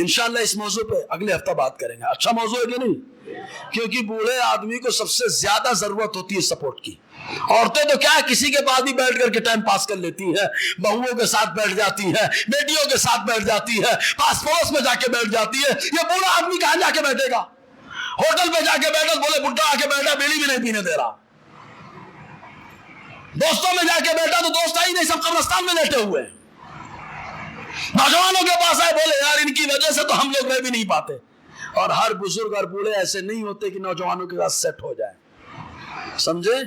انشاءاللہ اس موضوع پہ اگلے ہفتہ بات کریں گے. اچھا موضوع ہے کہ نہیں؟ کیونکہ بوڑھے آدمی کو سب سے زیادہ ضرورت ہوتی ہے سپورٹ کی. عورتیں تو کیا ہے کسی کے پاس بھی بیٹھ کر کے ٹائم پاس کر لیتی ہیں, بہوؤں کے ساتھ بیٹھ جاتی ہیں, بیٹیوں کے ساتھ بیٹھ جاتی ہے, پاس پڑوس میں جا کے بیٹھ جاتی ہے. یہ بوڑھا آدمی کہاں جا کے بیٹھے گا؟ ہوٹل پہ جا کے بیٹھا, بولے بڈھا آ کے بیٹھا, بیڑی بھی نہیں پینے دے رہا. دوستوں میں جا کے بیٹھا تو دوست آئی نہیں, سب قبرستان میں لیٹے ہوئے. نوجوانوں کے پاس آئے, بولے یار ان کی وجہ سے تو ہم لوگ رہ بھی نہیں پاتے. اور ہر بزرگ اور بوڑھے ایسے نہیں ہوتے کہ نوجوانوں کے ساتھ سیٹ ہو جائے, سمجھے؟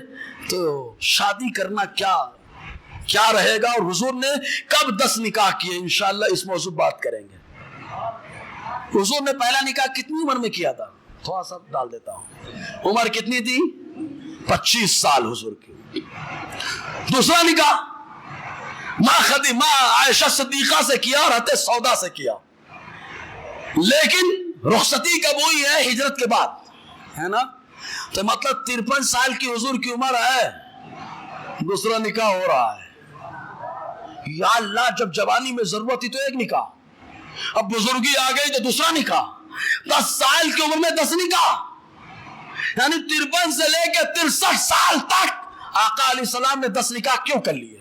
تو شادی کرنا کیا رہے گا, اور حضور نے کب 10 نکاح کیے, انشاءاللہ اس موضوع بات کریں گے. حضور نے پہلا نکاح کتنی عمر میں کیا تھا؟ تھوڑا سا ڈال دیتا ہوں. عمر کتنی تھی؟ 25 سال حضور کی. دوسرا نکاح ماں عائشہ صدیقہ سے کیا اور حضرت سودا سے کیا, لیکن رخصتی کب ہوئی ہے؟ ہجرت کے بعد, ہے نا؟ تو مطلب 53 سال کی حضور کی عمر ہے, دوسرا نکاح ہو رہا ہے. یا اللہ, جب جوانی میں ضرورت تھی تو ایک نکاح, اب بزرگی آ گئی تو دوسرا نکاح. 10 سال کی عمر میں 10 نکاح, یعنی 53 سے لے کے 63 سال تک آقا علیہ السلام نے 10 نکاح کیوں کر لیے,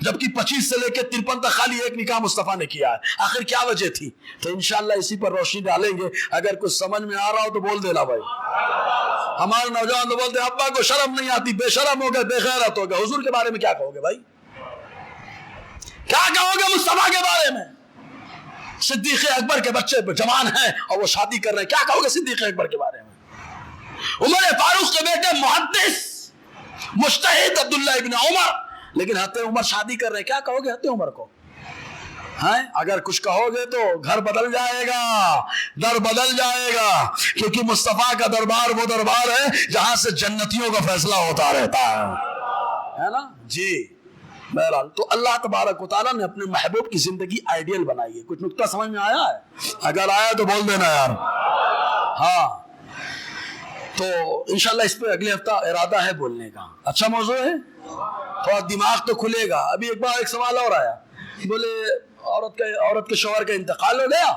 جبکہ 25 سے لے کے 53 تک خالی ایک نکاح مصطفیٰ نے کیا ہے؟ آخر کیا وجہ تھی؟ تو انشاءاللہ اسی پر روشنی ڈالیں گے. اگر کچھ سمجھ میں آ رہا ہو تو بول دینا بھائی. ہمارے نوجوان تو بولتے ہیں ابا کو شرم نہیں آتی, بے شرم ہو گئے, بے غیرت ہو گئے. حضور کے بارے میں کیا کہو گے بھائی؟ کیا کہو گے مصطفیٰ کے بارے میں؟ صدیق اکبر کے بچے جوان ہیں اور وہ شادی کر رہے ہیں, کیا کہو گے صدیق اکبر کے بارے میں؟ عمر فاروق کے بیٹے محدث مجتہد عبداللہ ابن عمر, لیکن حضرت عمر شادی کر رہے ہیں, کیا کہو گے حضرت عمر کو؟ اگر کچھ کہو گے تو گھر بدل جائے گا, در بدل جائے گا, کیونکہ مصطفیٰ کا دربار وہ دربار ہے جہاں سے جنتیوں کا فیصلہ ہوتا رہتا ہے نا جی. بہرحال تو اللہ تبارک و تعالیٰ نے اپنے محبوب کی زندگی آئیڈیل بنائی ہے. کچھ نکتہ سمجھ میں آیا ہے؟ اگر آیا تو بول دینا یار. ہاں, تو انشاءاللہ اس پہ اگلے ہفتہ ارادہ ہے بولنے کا. اچھا موضوع ہے, تھوڑا دماغ تو کھلے گا. ابھی ایک سوال اور آیا, بولے عورت کے شوہر کا انتقال ہو گیا,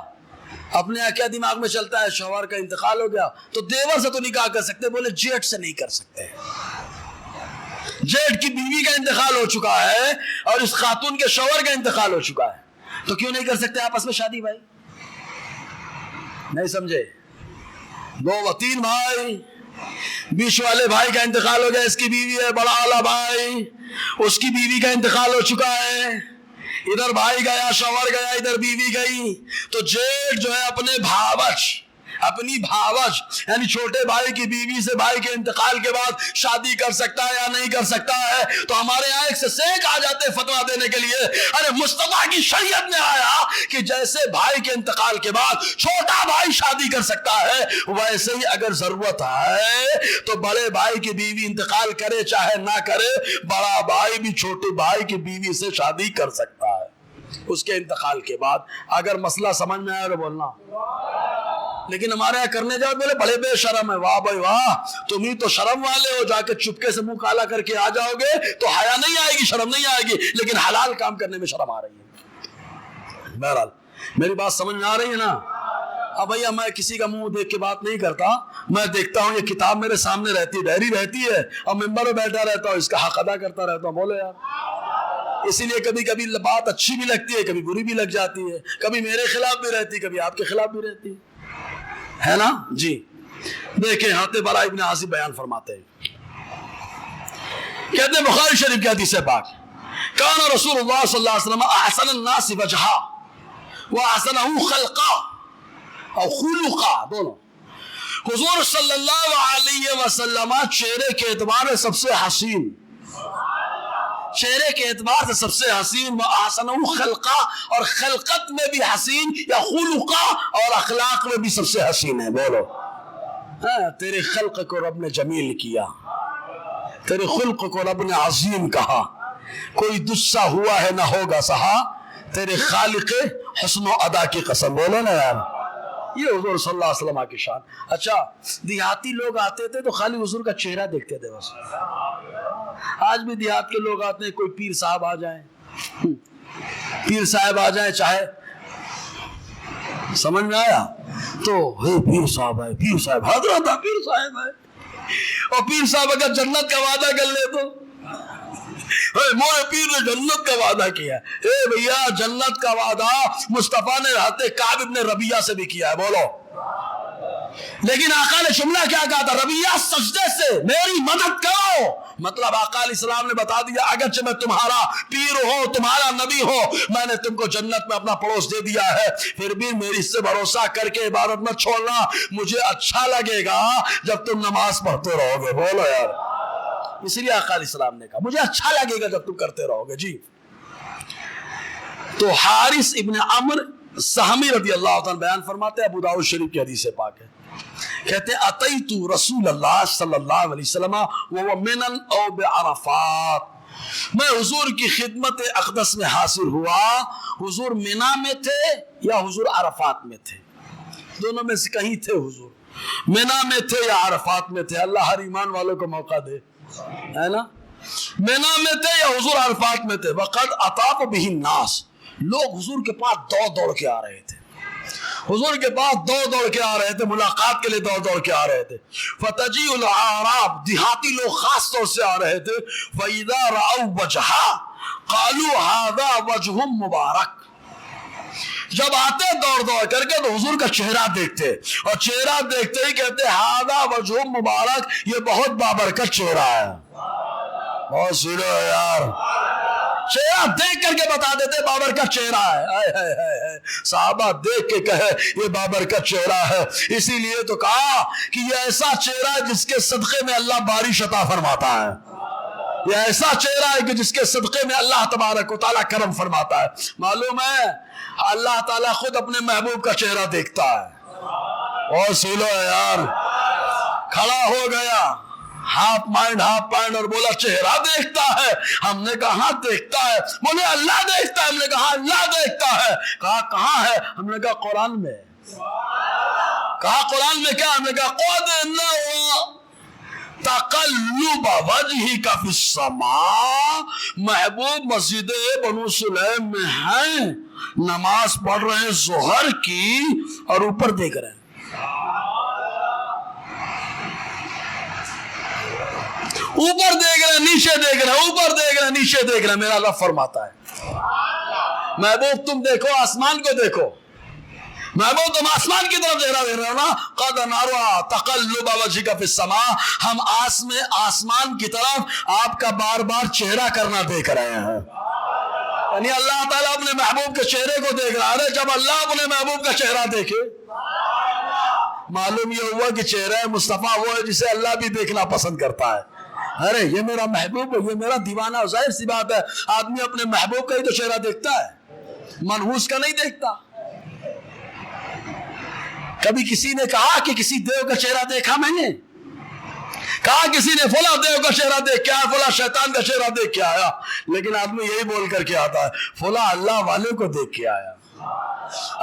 اپنے یہاں کیا دماغ میں چلتا ہے, شوہر کا انتقال ہو گیا تو دیور سے تو نکاح کر سکتے, بولے جیٹ سے نہیں کر سکتے. جیٹ کی بیوی کا انتقال ہو چکا ہے اور اس خاتون کے شوہر کا انتقال ہو چکا ہے, تو کیوں نہیں کر سکتے آپس میں شادی بھائی؟ نہیں سمجھے؟ 2-3 بھائی, بیچ والے بھائی کا انتقال ہو گیا, اس کی بیوی ہے بڑا والا بھائی, اس کی بیوی کا انتقال ہو چکا ہے, ادھر بھائی گیا, شوہر گیا, ادھر بیوی گئی, تو جیٹ جو ہے اپنی بھاوج یعنی چھوٹے بھائی کی بیوی سے بھائی کے انتقال کے بعد شادی کر سکتا ہے یا نہیں کر سکتا ہے؟ تو ہمارے یہاں ایک سے سینک آ جاتے فتویٰ دینے کے لیے, ارے مصطفیٰ کی شریعت میں آیا کہ جیسے بھائی کے انتقال کے بعد چھوٹا بھائی شادی کر سکتا ہے, ویسے ہی اگر ضرورت ہے تو بڑے بھائی کی بیوی انتقال کرے چاہے نہ کرے, بڑا بھائی بھی چھوٹے بھائی کی بیوی سے شادی کر سکتا ہے اس کے انتقال کے بعد. اگر مسئلہ سمجھ میں آیا تو بولنا. لیکن ہمارے یہاں کرنے جاؤ بولے بڑے بے شرم ہے. واہ بھائی واہ, تم ہی تو شرم والے ہو, جا کے چپکے سے منہ کالا کر کے آ جاؤ گے تو حیا نہیں آئے گی, شرم نہیں آئے گی, لیکن حلال کام کرنے میں شرم آ رہی ہے. بہرحال میری بات سمجھ میں آ رہی ہے نا؟ اب بھیا میں کسی کا منہ دیکھ کے بات نہیں کرتا, میں دیکھتا ہوں یہ کتاب میرے سامنے رہتی ہے, ڈائری رہتی ہے, اور ممبر میں بیٹھا رہتا ہوں, اس کا حق ادا کرتا رہتا ہوں. بولے یار, اسی لیے کبھی کبھی بات اچھی بھی لگتی ہے, کبھی بری بھی لگ جاتی ہے, کبھی میرے خلاف بھی رہتی, کبھی آپ کے خلاف بھی رہتی ہے نا جی. دیکھیں حضرت براء ابن عازب بیان فرماتے ہیں, کہتے ہیں بخاری شریف کی حدیث پاک, کان رسول اللہ صلی اللہ علیہ وسلم احسن الناس وجہا واحسنہ خلقا اور خلقا, دونوں. حضور صلی اللہ علیہ وسلم چہرے کے اعتبار سے سب سے حسین, چہرے کے اعتبار سے سب سے حسین, وَأَحْسَنَهُ خَلْقًا, اور خلقت میں بھی حسین, یا خلقا اور اخلاق میں بھی سب سے حسین ہے. بولو تیرے خلق کو رب نے جمیل کیا, تیرے خلق کو رب نے عظیم کہا, کوئی دسا ہوا ہے نہ ہوگا سہا, تیرے خالق حسن و ادا کی قسم. بولو نا یار, یہ حضور صلی اللہ علیہ وسلم کی شان. اچھا دیہاتی لوگ آتے تھے تو خالی حضور کا چہرہ دیکھتے تھے بس. آج بھی دیہات کے لوگ آتے ہیں, کوئی پیر صاحب آ جائیں, چاہے سمجھ میں آیا؟ تو پیر صاحب ہے، پیر صاحب حضرت ہے، پیر صاحب ہے، اور پیر صاحب اگر جنت کا وعدہ کر لے تو مولوی پیر نے جنت کا وعدہ کیا ہے۔ اے بھیا جنت کا وعدہ مصطفیٰ نے حضرت کعب ابن ربیعہ سے بھی کیا ہے، بولو۔ لیکن آقا نے شملہ کیا کہا تھا؟ ربیعہ سجدے سے میری مدد کرو۔ مطلب آقا علیہ السلام نے بتا دیا اگرچہ میں تمہارا پیر ہوں، تمہارا نبی ہوں، میں نے تم کو جنت میں اپنا پڑوس دے دیا ہے، پھر بھی میری سے بھروسہ کر کے عبادت مت چھوڑنا، مجھے اچھا لگے گا جب تم نماز پڑھتے رہو گے، بولو یار۔ اس لیے آقا علیہ السلام نے کہا مجھے اچھا لگے گا جب تم کرتے رہو گے۔ جی تو حارث ابن عمر سہمی رضی اللہ عنہ بیان فرماتے ہیں، ابو داؤد شریف کی حدیث پاک ہے، کہتے ہیں اتیت رسول اللہ صلی اللہ علیہ وسلم وهو منن او بعرفات، میں حضور کی خدمت اقدس میں حاضر ہوا، حضور منا میں تھے یا حضور عرفات میں تھے، دونوں میں سے کہیں تھے، حضور منا میں تھے یا عرفات میں تھے، اللہ ہر ایمان والوں کو موقع دے، ہے نا؟ منا میں تھے یا حضور عرفات میں تھے، وقد اطاف به الناس، لوگ حضور کے پاس دوڑ دوڑ کے آ رہے تھے، حضور کے پاس دوڑ دوڑ کے آ رہے تھے، ملاقات کے لیے دوڑ دوڑ کے آ رہے تھے، فتجیء الاعراب، دیہاتی لوگ خاص طور سے آ رہے تھے، فاذا رأوا وجهه قالوا هذا وجه مبارک، جب آتے دوڑ دوڑ کر کے تو حضور کا چہرہ دیکھتے اور چہرہ دیکھتے ہی کہتے هذا وجه مبارک، یہ بہت بابرکت چہرہ ہے، بہت سنو یار، چہرہ دیکھ کر کے بتا دیتے بابر کا چہرہ ہے، صحابہ دیکھ کے کہے یہ بابر کا چہرہ ہے، اسی لیے تو کہا کہ یہ ایسا چہرہ ہے جس کے صدقے میں اللہ بارش عطا فرماتا ہے، یہ ایسا چہرہ ہے کہ جس کے صدقے میں اللہ تبارک و تعالیٰ کرم فرماتا ہے۔ معلوم ہے اللہ تعالیٰ خود اپنے محبوب کا چہرہ دیکھتا ہے، اور سنو یار، کھڑا ہو گیا ہاف مائنڈ اور بولا چہرہ دیکھتا ہے، ہم نے کہا ہاں دیکھتا ہے، بولے اللہ دیکھتا ہے، ہم نے کہا اللہ دیکھتا ہے، کہا کہاں ہے، ہم نے کہا قرآن میں، کہا قرآن میں کیا، ہم نے کہا قد نرى تقلب وجهك في السماء، محبوب مسجد بنو سلیم میں ہیں، نماز پڑھ رہے ہیں ظہر کی اور اوپر دیکھ رہے ہیں، اوپر دیکھ رہے ہیں نیچے دیکھ رہے ہیں، اوپر دیکھ رہے ہیں نیچے دیکھ رہے ہیں، میرا رب فرماتا ہے محبوب تم دیکھو آسمان کو دیکھو، محبوب تم آسمان کی طرف چہرہ دیکھ رہے ہو نا، قد نرى تقلب وجهك في السماء، ہم آسمان کی طرف آپ کا بار بار چہرہ کرنا دیکھ رہے ہیں، یعنی اللہ تعالیٰ اپنے محبوب کے چہرے کو دیکھ رہا ہے۔ جب اللہ اپنے محبوب کا چہرہ دیکھے معلوم یہ ہوا کہ چہرہ مصطفیٰ وہ ہے جسے اللہ بھی دیکھنا پسند کرتا ہے، ارے یہ میرا محبوب ہے، یہ میرا دیوانہ، ظاہر سی بات ہے آدمی اپنے محبوب کا ہی تو چہرہ دیکھتا ہے، منحوس کا نہیں دیکھتا۔ کبھی کسی نے کہا کہ کسی دیو کا چہرہ دیکھا میں نے، کہا کسی نے فلاں دیو کا چہرہ دیکھ کے آیا، فلاں شیطان کا چہرہ دیکھ کے آیا، لیکن آدمی یہی بول کر کے آتا ہے فلاں اللہ والوں کو دیکھ کے آیا،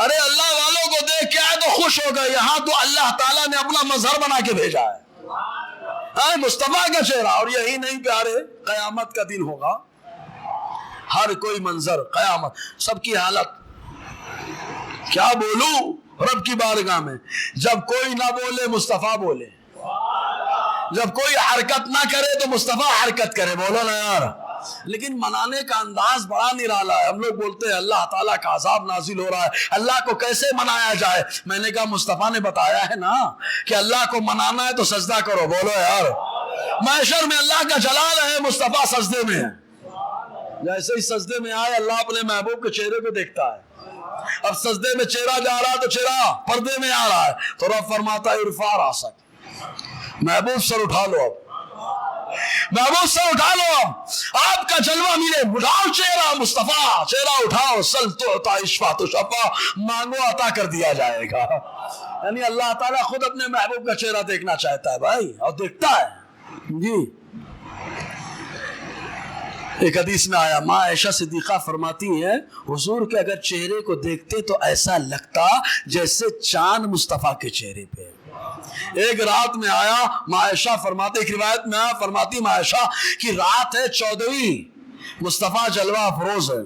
ارے اللہ والوں کو دیکھ کے آیا تو خوش ہو گئے، یہاں تو اللہ تعالیٰ نے اپنا مظہر بنا کے بھیجا ہے، مصطفیٰ کا چہرہ، اور یہی نہیں پیارے، قیامت کا دن ہوگا، ہر کوئی منظر قیامت، سب کی حالت کیا بولوں رب کی بارگاہ میں، جب کوئی نہ بولے مصطفیٰ بولے، جب کوئی حرکت نہ کرے تو مصطفیٰ حرکت کرے، بولو نا یار، لیکن منانے کا انداز بڑا نرالا ہے، ہم لوگ بولتے ہیں اللہ تعالیٰ کا عذاب نازل ہو رہا ہے، اللہ کو کیسے منایا جائے، میں نے کہا مصطفیٰ نے بتایا ہے نا کہ اللہ کو منانا ہے تو سجدہ کرو، بولو یار، محشر میں اللہ کا جلال ہے، مصطفیٰ سجدے میں ہے، جیسے ہی سجدے میں آئے اللہ اپنے محبوب کے چہرے کو دیکھتا ہے، اب سجدے میں چہرہ جا رہا ہے تو چہرہ پردے میں آ رہا ہے، تو رب فرماتا ہے ارفع راسک، محبوب سر اٹھا لو، اب محبوب سر اٹھا لو، اب آپ کا جلوہ ملے، اٹھاؤ چہرہ، مصطفیٰ چہرہ اٹھاؤ، سل تعطیٰ اشفع تشفع، مانگو عطا کر دیا جائے گا، یعنی اللہ تعالیٰ خود اپنے محبوب کا چہرہ دیکھنا چاہتا ہے بھائی، اور دیکھتا ہے۔ جی ایک حدیث میں آیا، ماں عائشہ صدیقہ فرماتی ہیں حضور کے اگر چہرے کو دیکھتے تو ایسا لگتا جیسے چاند مصطفیٰ کے چہرے پہ۔ ایک رات میں آیا، ماں عائشہ فرماتے، ایک روایت میں فرماتی ماں عائشہ کہ رات ہے 14ویں، مصطفیٰ جلوہ افروز ہے،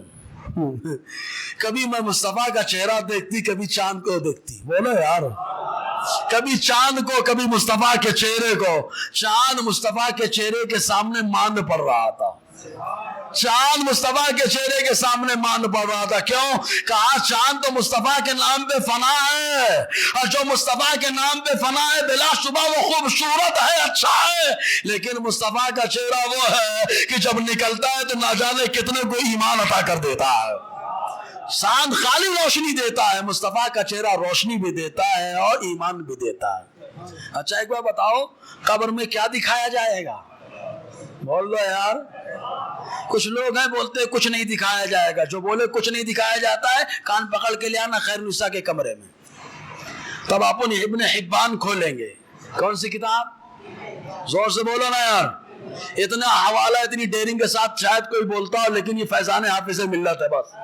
کبھی میں مصطفیٰ کا چہرہ دیکھتی کبھی چاند کو دیکھتی. بولو یار, کبھی چاند کو کبھی مصطفیٰ کے چہرے کو. چاند مصطفیٰ کے چہرے کے سامنے ماند پڑ رہا تھا. چاند مصطفیٰ کے چہرے کے سامنے ماند پڑ رہا تھا. کیوں؟ کہا چاند تو مصطفیٰ کے نام پہ فنا ہے, اور جو مصطفیٰ کے نام پہ فنا ہے بلا شبہ وہ خوبصورت ہے, اچھا ہے, لیکن مصطفیٰ کا چہرہ وہ ہے کہ جب نکلتا ہے تو نہ جانے کتنے کو ایمان عطا کر دیتا ہے. چاند خالی روشنی دیتا ہے, مصطفیٰ کا چہرہ روشنی بھی دیتا ہے اور ایمان بھی دیتا ہے. اچھا ایک بار بتاؤ, قبر میں کیا دکھایا جائے گا؟ بول دو یار. کچھ لوگ ہیں بولتے کچھ نہیں دکھایا جائے گا. جو بولے کچھ نہیں دکھایا جاتا ہے کان پکڑ کے لے آنا خیر نساء کے کمرے میں. تب اپن ابن حبان کھولیں گے. کون سی کتاب؟ زور سے بولو نا یار. اتنا حوالہ اتنی ڈیرنگ کے ساتھ شاید کوئی بولتا ہو, لیکن یہ فیضان حافظ ملت ہے بس.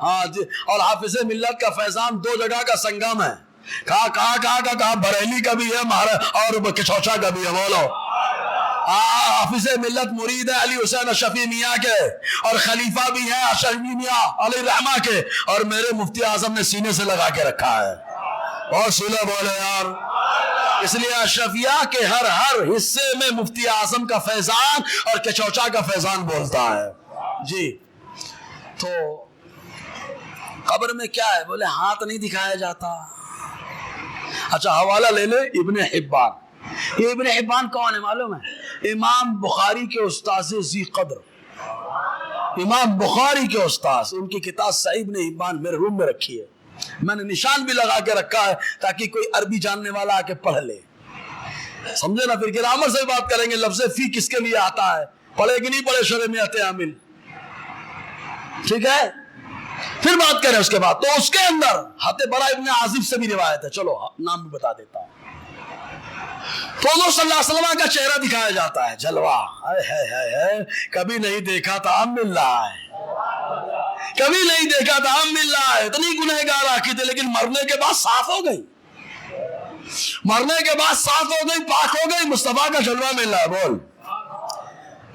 ہاں جی, اور حافظ ملت کا فیضان دو جگہ کا سنگم ہے. کہا بریلی کا بھی ہے اور کچوچا کا بھی ہے. بولو. حافظ ملت مرید ہے علی حسین اشرفی میاں کے, اور خلیفہ بھی ہیں اشرفی میاں علی رحمہ کے, اور میرے مفتی اعظم نے سینے سے لگا کے رکھا ہے. اور سولہ بولے یار. اس لیے اشرفیہ کے ہر حصے میں مفتی اعظم کا فیضان اور کچوچا کا فیضان بولتا ہے. جی تو قبر میں کیا ہے؟ بولے ہاتھ نہیں دکھایا جاتا. اچھا حوالہ لے لے ابن حبان. یہ ابن حبان کون ہے معلوم ہے؟ امام بخاری کے استاذ ذی قدر. امام بخاری کے استاذ, ان کی کتاب صحیح ابن حبان میرے روم میں رکھی ہے. میں نے نشان بھی لگا کے رکھا ہے تاکہ کوئی عربی جاننے والا آ کے پڑھ لے. سمجھے نا. پھر گرامر سے بات کریں گے. لفظ فی کس کے لیے آتا ہے, پڑھے کہ نہیں پڑھے شرح میت عامل, ٹھیک ہے. پھر بات کریں اس کے بعد. تو اس کے اندر حضرت برا ابن عازب سے بھی روایت ہے. چلو نام بھی بتا دیتا ہوں. تو حضور صلی اللہ علیہ وسلم کا چہرہ دکھایا جاتا ہے. جلوہ کبھی نہیں دیکھا تھا ہم مل رہا ہے, کبھی نہیں دیکھا تھا ہم مل رہا ہے. اتنی گنہگار آنکھیں تھے لیکن مرنے کے بعد صاف ہو گئی. مرنے کے بعد صاف ہو گئی, پاک ہو گئی. مصطفیٰ کا جلوہ مل رہا ہے. بول.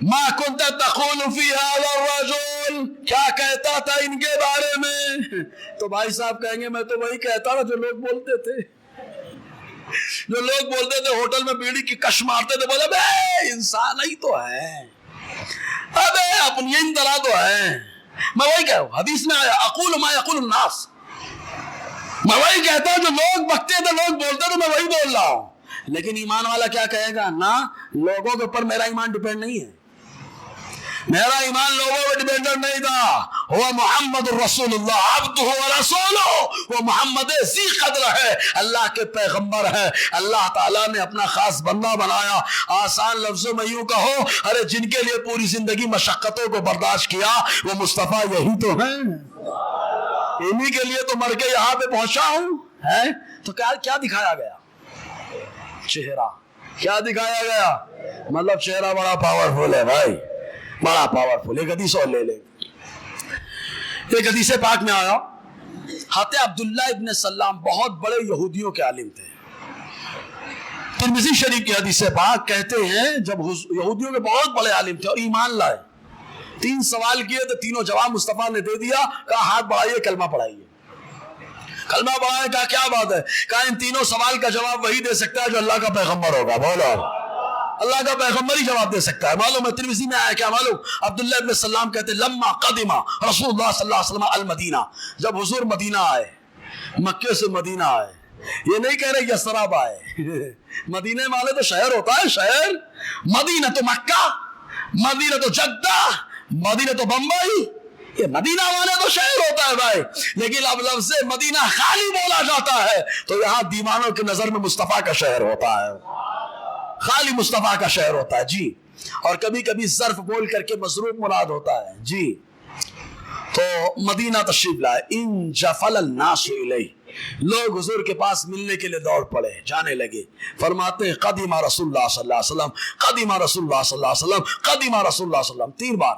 ما كنت تقول في هذا الرجل, کیا کہتا تھا ان کے بارے میں؟ تو بھائی صاحب کہیں گے میں تو وہی کہتا تھا جو لوگ بولتے تھے. جو لوگ بولتے تھے ہوٹل میں بیڑی کی کش مارتے تھے, بولے بے انسان ہی تو ہے, ابے اپنی ان طرح تو ہے. میں وہی کہہ رہا ہوں, حدیث میں آیا اقول ما یقول الناس. میں وہی کہتا ہوں جو لوگ بکتے تھے, لوگ بولتے تھے, میں وہی بول رہا ہوں. لیکن ایمان والا کیا کہے گا؟ نہ, لوگوں کے اوپر میرا ایمان ڈیپینڈ نہیں ہے. میرا ایمان لوگوں پہ ڈیپینڈنٹ نہیں تھا. وہ محمد الرسول اللہ عبدہ ورسولہ, وہ محمد ذی قدر ہے, اللہ کے پیغمبر ہے. اللہ تعالیٰ نے اپنا خاص بندہ بنایا. آسان لفظوں میں یوں کہو, ارے جن کے لیے پوری زندگی مشقتوں کو برداشت کیا وہ مصطفیٰ یہی تو ہیں. انہی کے لیے تو مر کے یہاں پہ پہنچا ہوں. تو کیا دکھایا گیا؟ چہرہ. کیا دکھایا گیا؟ مطلب چہرہ بڑا پاورفل ہے بھائی, بڑا پاورفل. ایک حدیث اور لے لیں. ایک حدیث پاک میں آیا, حضرت عبداللہ ابن سلام بہت بڑے یہودیوں کے عالم تھے. ترمذی شریف کی حدیث پاک کہتے ہیں جب یہودیوں کے بہت بڑے عالم تھے اور ایمان لائے, 3 سوال کیے تو تینوں جواب مصطفیٰ نے دے دیا. کہا ہاتھ بڑھائیے, کلمہ پڑھائیے. کلمہ پڑھائے. کہا کیا بات ہے؟ کہا ان تینوں سوال کا جواب وہی دے سکتا ہے جو اللہ کا پیغمبر ہوگا. بولو. اللہ کا پیغمبر ہی جواب دے سکتا ہے. معلوم ہے ترمذی میں آیا کیا معلوم؟ عبداللہ ابن سلام کہتے لما قدم رسول اللہ صلی اللہ علیہ وسلم المدینہ, جب حضور مدینہ آئے, مکے سے مدینہ آئے. یہ نہیں کہہ رہے یثرب آئے. مدینہ مانے تو شہر ہوتا ہے, شہر. مدینہ تو مکہ, مدینہ تو جدہ, مدینہ تو بمبئی. یہ مدینہ مانے تو شہر ہوتا ہے بھائی, لیکن اب لفظ مدینہ خالی بولا جاتا ہے تو یہاں دیوانوں کی نظر میں مصطفیٰ کا شہر ہوتا ہے, خالی مصطفیٰ کا شہر ہوتا ہے. جی. اور کبھی کبھی ظرف بول کر کے مضروب مراد ہوتا ہے. جی. تو مدینہ تشریف لائے. ان جفل الناس الیہ, لوگ حضور کے پاس ملنے کے لیے دوڑ پڑے, جانے لگے. فرماتے ہیں قدم رسول اللہ صلی اللہ علیہ وسلم, قدم رسول اللہ صلی اللہ علیہ وسلم, قدم رسول اللہ صلی اللہ علیہ وسلم. 3 بار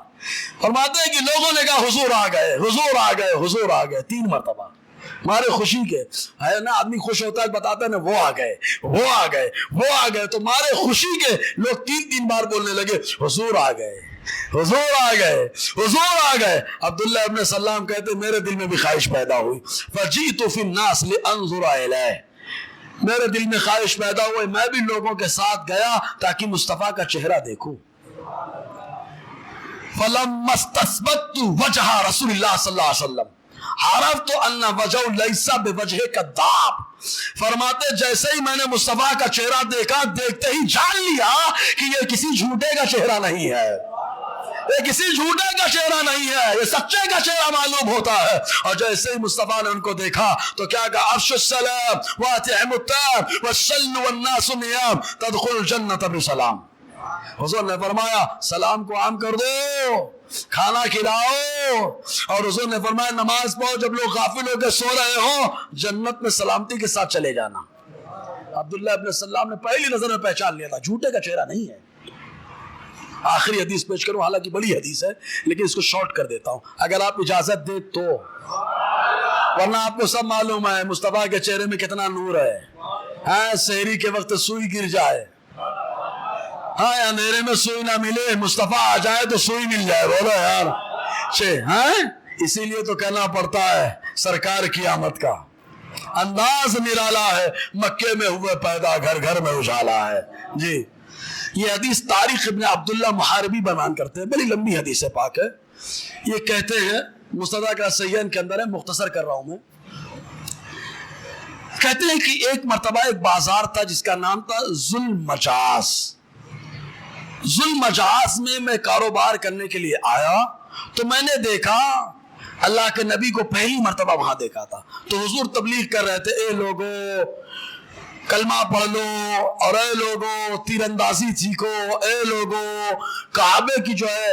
فرماتے ہیں کہ لوگوں نے کہا حضور آ گئے, حضور آ گئے, حضور آ گئے. 3 مرتبہ. ہمارے خوشی کے ہے نا, آدمی خوش ہوتا ہے بتاتا ہے نا وہ آ گئے, وہ آ گئے, وہ آ گئے. تو ہمارے خوشی کے لوگ 3 بار بولنے لگے حضور آ گئے, حضور آ گئے، حضور آ گئے۔ عبداللہ ابن سلام کہتے میرے دل میں بھی خواہش پیدا ہوئی، فجئت فی الناس لانظر الیہ، میرے دل میں خواہش پیدا ہوئی میں بھی لوگوں کے ساتھ گیا تاکہ مصطفیٰ کا چہرہ دیکھوں۔ فلما استثبت وجہ رسول اللہ صلی اللہ علیہ وسلم عرفت ان وجہ لیس بوجہ کذاب، فرماتے جیسے ہی میں نے مصطفیٰ کا چہرہ دیکھا، دیکھتے ہی جان لیا کہ یہ کسی جھوٹے کا چہرہ نہیں ہے، یہ کسی جھوٹے کا چہرہ نہیں ہے، یہ سچے کا چہرہ معلوم ہوتا ہے۔ اور جیسے ہی مصطفیٰ نے ان کو دیکھا تو کیا کہا، افشوا السلام واطعموا الطعام والصلوا والناس نیام تدخلوا الجنۃ بسلام۔ حضور نے فرمایا سلام کو عام کر دو، کھانا کھلاؤ، اور حضور نے فرمایا نماز پڑھو، جب لوگ غافل ہو کے سو رہے ہو جنت میں سلامتی کے ساتھ چلے جانا۔ عبداللہ ابن سلام نے پہلی نظر میں پہچان لیا تھا جھوٹے کا چہرہ نہیں ہے۔ آخری حدیث پیش کروں، حالانکہ بڑی حدیث ہے لیکن اس کو شارٹ کر دیتا ہوں اگر آپ اجازت دے تو، ورنہ آپ کو سب معلوم ہے مصطفیٰ کے چہرے میں کتنا نور ہے۔ ہاں سحری کے وقت سوئی گر جائے، ہاں اندھیرے میں سوئی نہ ملے، مصطفیٰ آ جائے تو سوئی مل جائے، بولو یار ہاں، اسی لیے تو کہنا پڑتا ہے سرکار کی آمد کا انداز نرالا ہے، مکے میں ہوئے پیدا گھر گھر میں اجالا ہے۔ جی یہ حدیث طارق ابن عبداللہ محاربی بیان کرتے ہیں، بڑی لمبی حدیث پاک ہے۔ یہ کہتے ہیں مستدرک السیئن کے اندر ہے، مختصر کر رہا ہوں میں، کہتے ہیں کہ ایک مرتبہ ایک بازار تھا جس کا نام تھا ذوالمجاز۔ ذوالمجاز میں کاروبار کرنے کے لیے آیا تو میں نے دیکھا اللہ کے نبی کو پہلی مرتبہ وہاں دیکھا تھا، تو حضور تبلیغ کر رہے تھے، اے لوگو کلمہ پڑھ لو، اور اے لوگو تیر اندازی سیکھو، اے لوگو کعبے کی جو ہے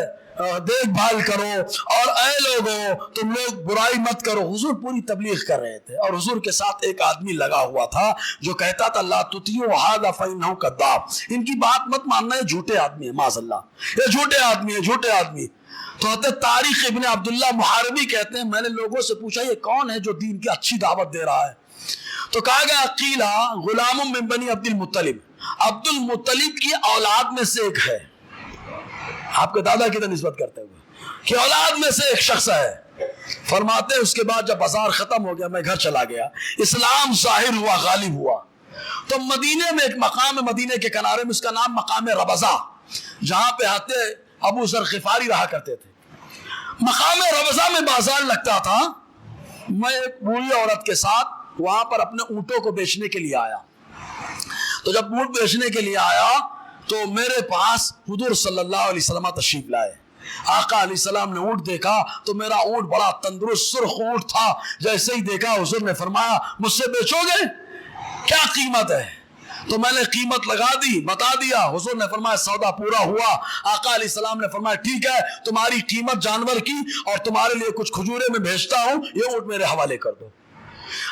دیکھ بھال کرو، اور اے لوگو تم لوگ برائی مت کرو۔ حضور پوری تبلیغ کر رہے تھے اور حضور کے ساتھ ایک آدمی لگا ہوا تھا جو کہتا تھا لا تطیعوا ھذا فإنہ کذاب، ان کی بات مت ماننا، یہ جھوٹے آدمی ہے، معاذ اللہ یہ جھوٹے آدمی ہے، جھوٹے آدمی۔ تو حضرت طارق ابن عبداللہ محاربی کہتے ہیں میں نے لوگوں سے پوچھا یہ کون ہے جو دین کی اچھی دعوت دے رہا ہے؟ تو کہا گیا قیلا غلام من بنی عبد المطلب، عبد المطلب کی اولاد میں سے ایک ہے، آپ کے دادا کی نسبت کرتے ہوئے کہ اولاد میں سے ایک شخص ہے۔ فرماتے ہیں اس کے بعد جب بازار ختم ہو گیا میں گھر چلا گیا، اسلام ظاہر ہوا، غالب ہوا، تو مدینے میں ایک مقام ہے، مدینے کے کنارے میں، اس کا نام مقام ربضہ، جہاں پہ آتے ابو ذر غفاری رہا کرتے تھے۔ مقام ربضہ میں بازار لگتا تھا، میں ایک بوڑھی عورت کے ساتھ وہاں پر اپنے اونٹوں کو بیچنے کے لیے آیا، تو جب اونٹ بیچنے کے لیے آیا تو میرے پاس حضور صلی اللہ علیہ وسلم تشریف لائے۔ آقا علیہ السلام نے اونٹ دیکھا تو میرا اونٹ بڑا تندرست سرخ اونٹ تھا، جیسے ہی دیکھا حضور نے فرمایا مجھ سے بیچو گے؟ کیا قیمت ہے؟ تو میں نے قیمت لگا دی، بتا دیا، حضور نے فرمایا سودا پورا ہوا۔ آقا علیہ السلام نے فرمایا ٹھیک ہے تمہاری قیمت جانور کی، اور تمہارے لیے کچھ کھجورے میں بھیجتا ہوں، یہ اونٹ میرے حوالے کر دو۔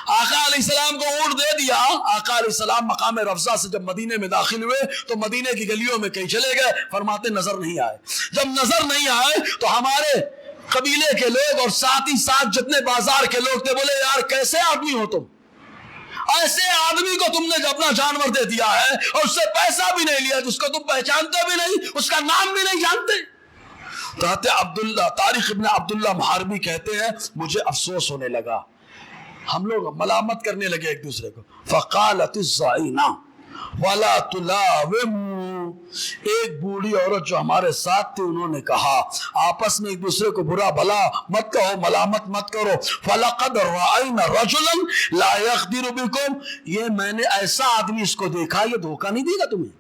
آقا علیہ السلام کو اونٹ دے دیا۔ آقا علیہ السلام مقام ربضہ سے جب مدینے میں داخل ہوئے تو مدینے کی گلیوں میں کہیں چلے گئے، فرماتے نظر نہیں آئے۔ جب نظر نہیں آئے تو ہمارے قبیلے کے لوگ اور ساتھ ہی ساتھ جتنے بازار کے لوگ تھے بولے یار کیسے آدمی ہو تم، ایسے آدمی کو تم نے اپنا جانور دے دیا ہے اور اس سے پیسہ بھی نہیں لیا، جس کو تم پہچانتے بھی نہیں، اس کا نام بھی نہیں جانتے۔ تو عبداللہ طارق ابن عبداللہ محاربی کہتے ہیں مجھے افسوس ہونے لگا، ہم لوگ ملامت کرنے لگے ایک دوسرے کو۔ فقالت الزائنہ ولا تلاوموا، ایک بوڑھی عورت جو ہمارے ساتھ تھی انہوں نے کہا آپس میں ایک دوسرے کو برا بھلا مت کہو، ملامت مت کرو۔ فلقد رأینا رجلا لا یغدر بکم، یہ میں نے ایسا آدمی اس کو دیکھا یہ دھوکہ نہیں دے گا تمہیں،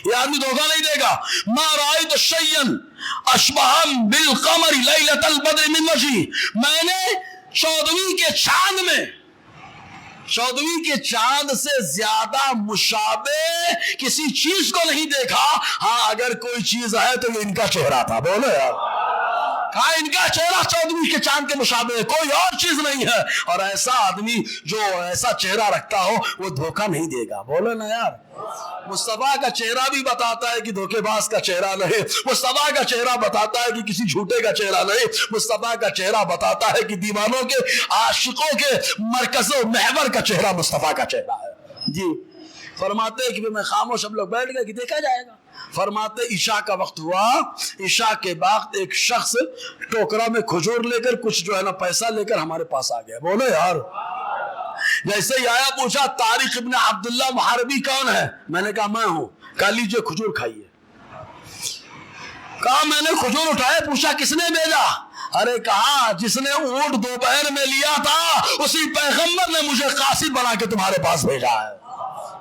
یہ آدمی دھوکہ نہیں دے گا۔ ما رأیت شیئا اشبہ بالقمر لیلۃ البدر من وجہی، میں نے چودھویں کے چاند میں، چودھویں کے چاند سے زیادہ مشابہ کسی چیز کو نہیں دیکھا۔ ہاں اگر کوئی چیز ہے تو یہ ان کا چہرہ تھا، بولو یار، کہا ان کا چہرہ چودھویں کے چاند کے مشابہ ہے، کوئی اور چیز نہیں ہے۔ اور ایسا آدمی جو ایسا چہرہ رکھتا ہو وہ دھوکہ نہیں دے گا، بولو نا یار۔ مصطفیٰ کا چہرہ بھی بتاتا ہے کہ دھوکے باز کا چہرہ نہیں، مصطفیٰ کا چہرہ بتاتا ہے کہ کسی جھوٹے کا چہرہ نہیں، مصطفیٰ کا چہرہ بتاتا ہے کہ دیوانوں کے، عاشقوں کے مرکز و محور کا چہرہ مصطفیٰ کا چہرہ ہے۔ جی فرماتے ہیں کہ میں خاموش، ہم لوگ بیٹھ گئے کہ دیکھا جائے گا۔ فرماتے عشاء کا وقت ہوا، عشاء کے بعد ایک شخص ٹوکرا میں کھجور لے کر کچھ جو ہے نا پیسہ لے کر ہمارے پاس آ گیا. بولو یار. جیسے ہی آیا پوچھا طارق ابن عبداللہ محاربی کون ہے؟ میں نے کہا میں ہوں. کہا لیجئے کھجور کھائیے. کہا میں نے کھجور اٹھائے. پوچھا کس نے بھیجا؟ ارے کہا جس نے اونٹ دوپہر میں لیا تھا اسی پیغمبر نے مجھے قاصد بنا کے تمہارے پاس بھیجا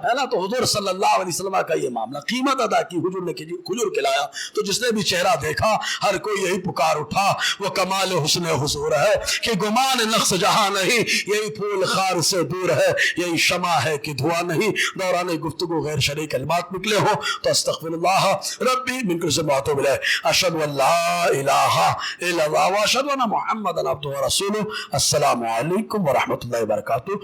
ہے نا. تو حضور صلی اللہ علیہ وسلم کا یہ معاملہ، قیمت ادا کی، حضور نے کھجور کھلایا. تو جس نے بھی چہرہ دیکھا ہر کوئی یہی پکار اٹھا وہ کمال حسن حضور ہے کہ گمان نقص جہاں نہیں، یہی پھول خار سے دور ہے، یہی شمع ہے کہ دھواں نہیں. دوران گفتگو غیر شرعی کلمات نکلے ہو تو استغفر اللہ ربی من کل ذنب واتوب الیہ. اشہد ان لا الہ الا اللہ واشہد ان محمدا عبدہ ورسولہ. السلام علیکم ورحمۃ اللہ وبرکاتہ.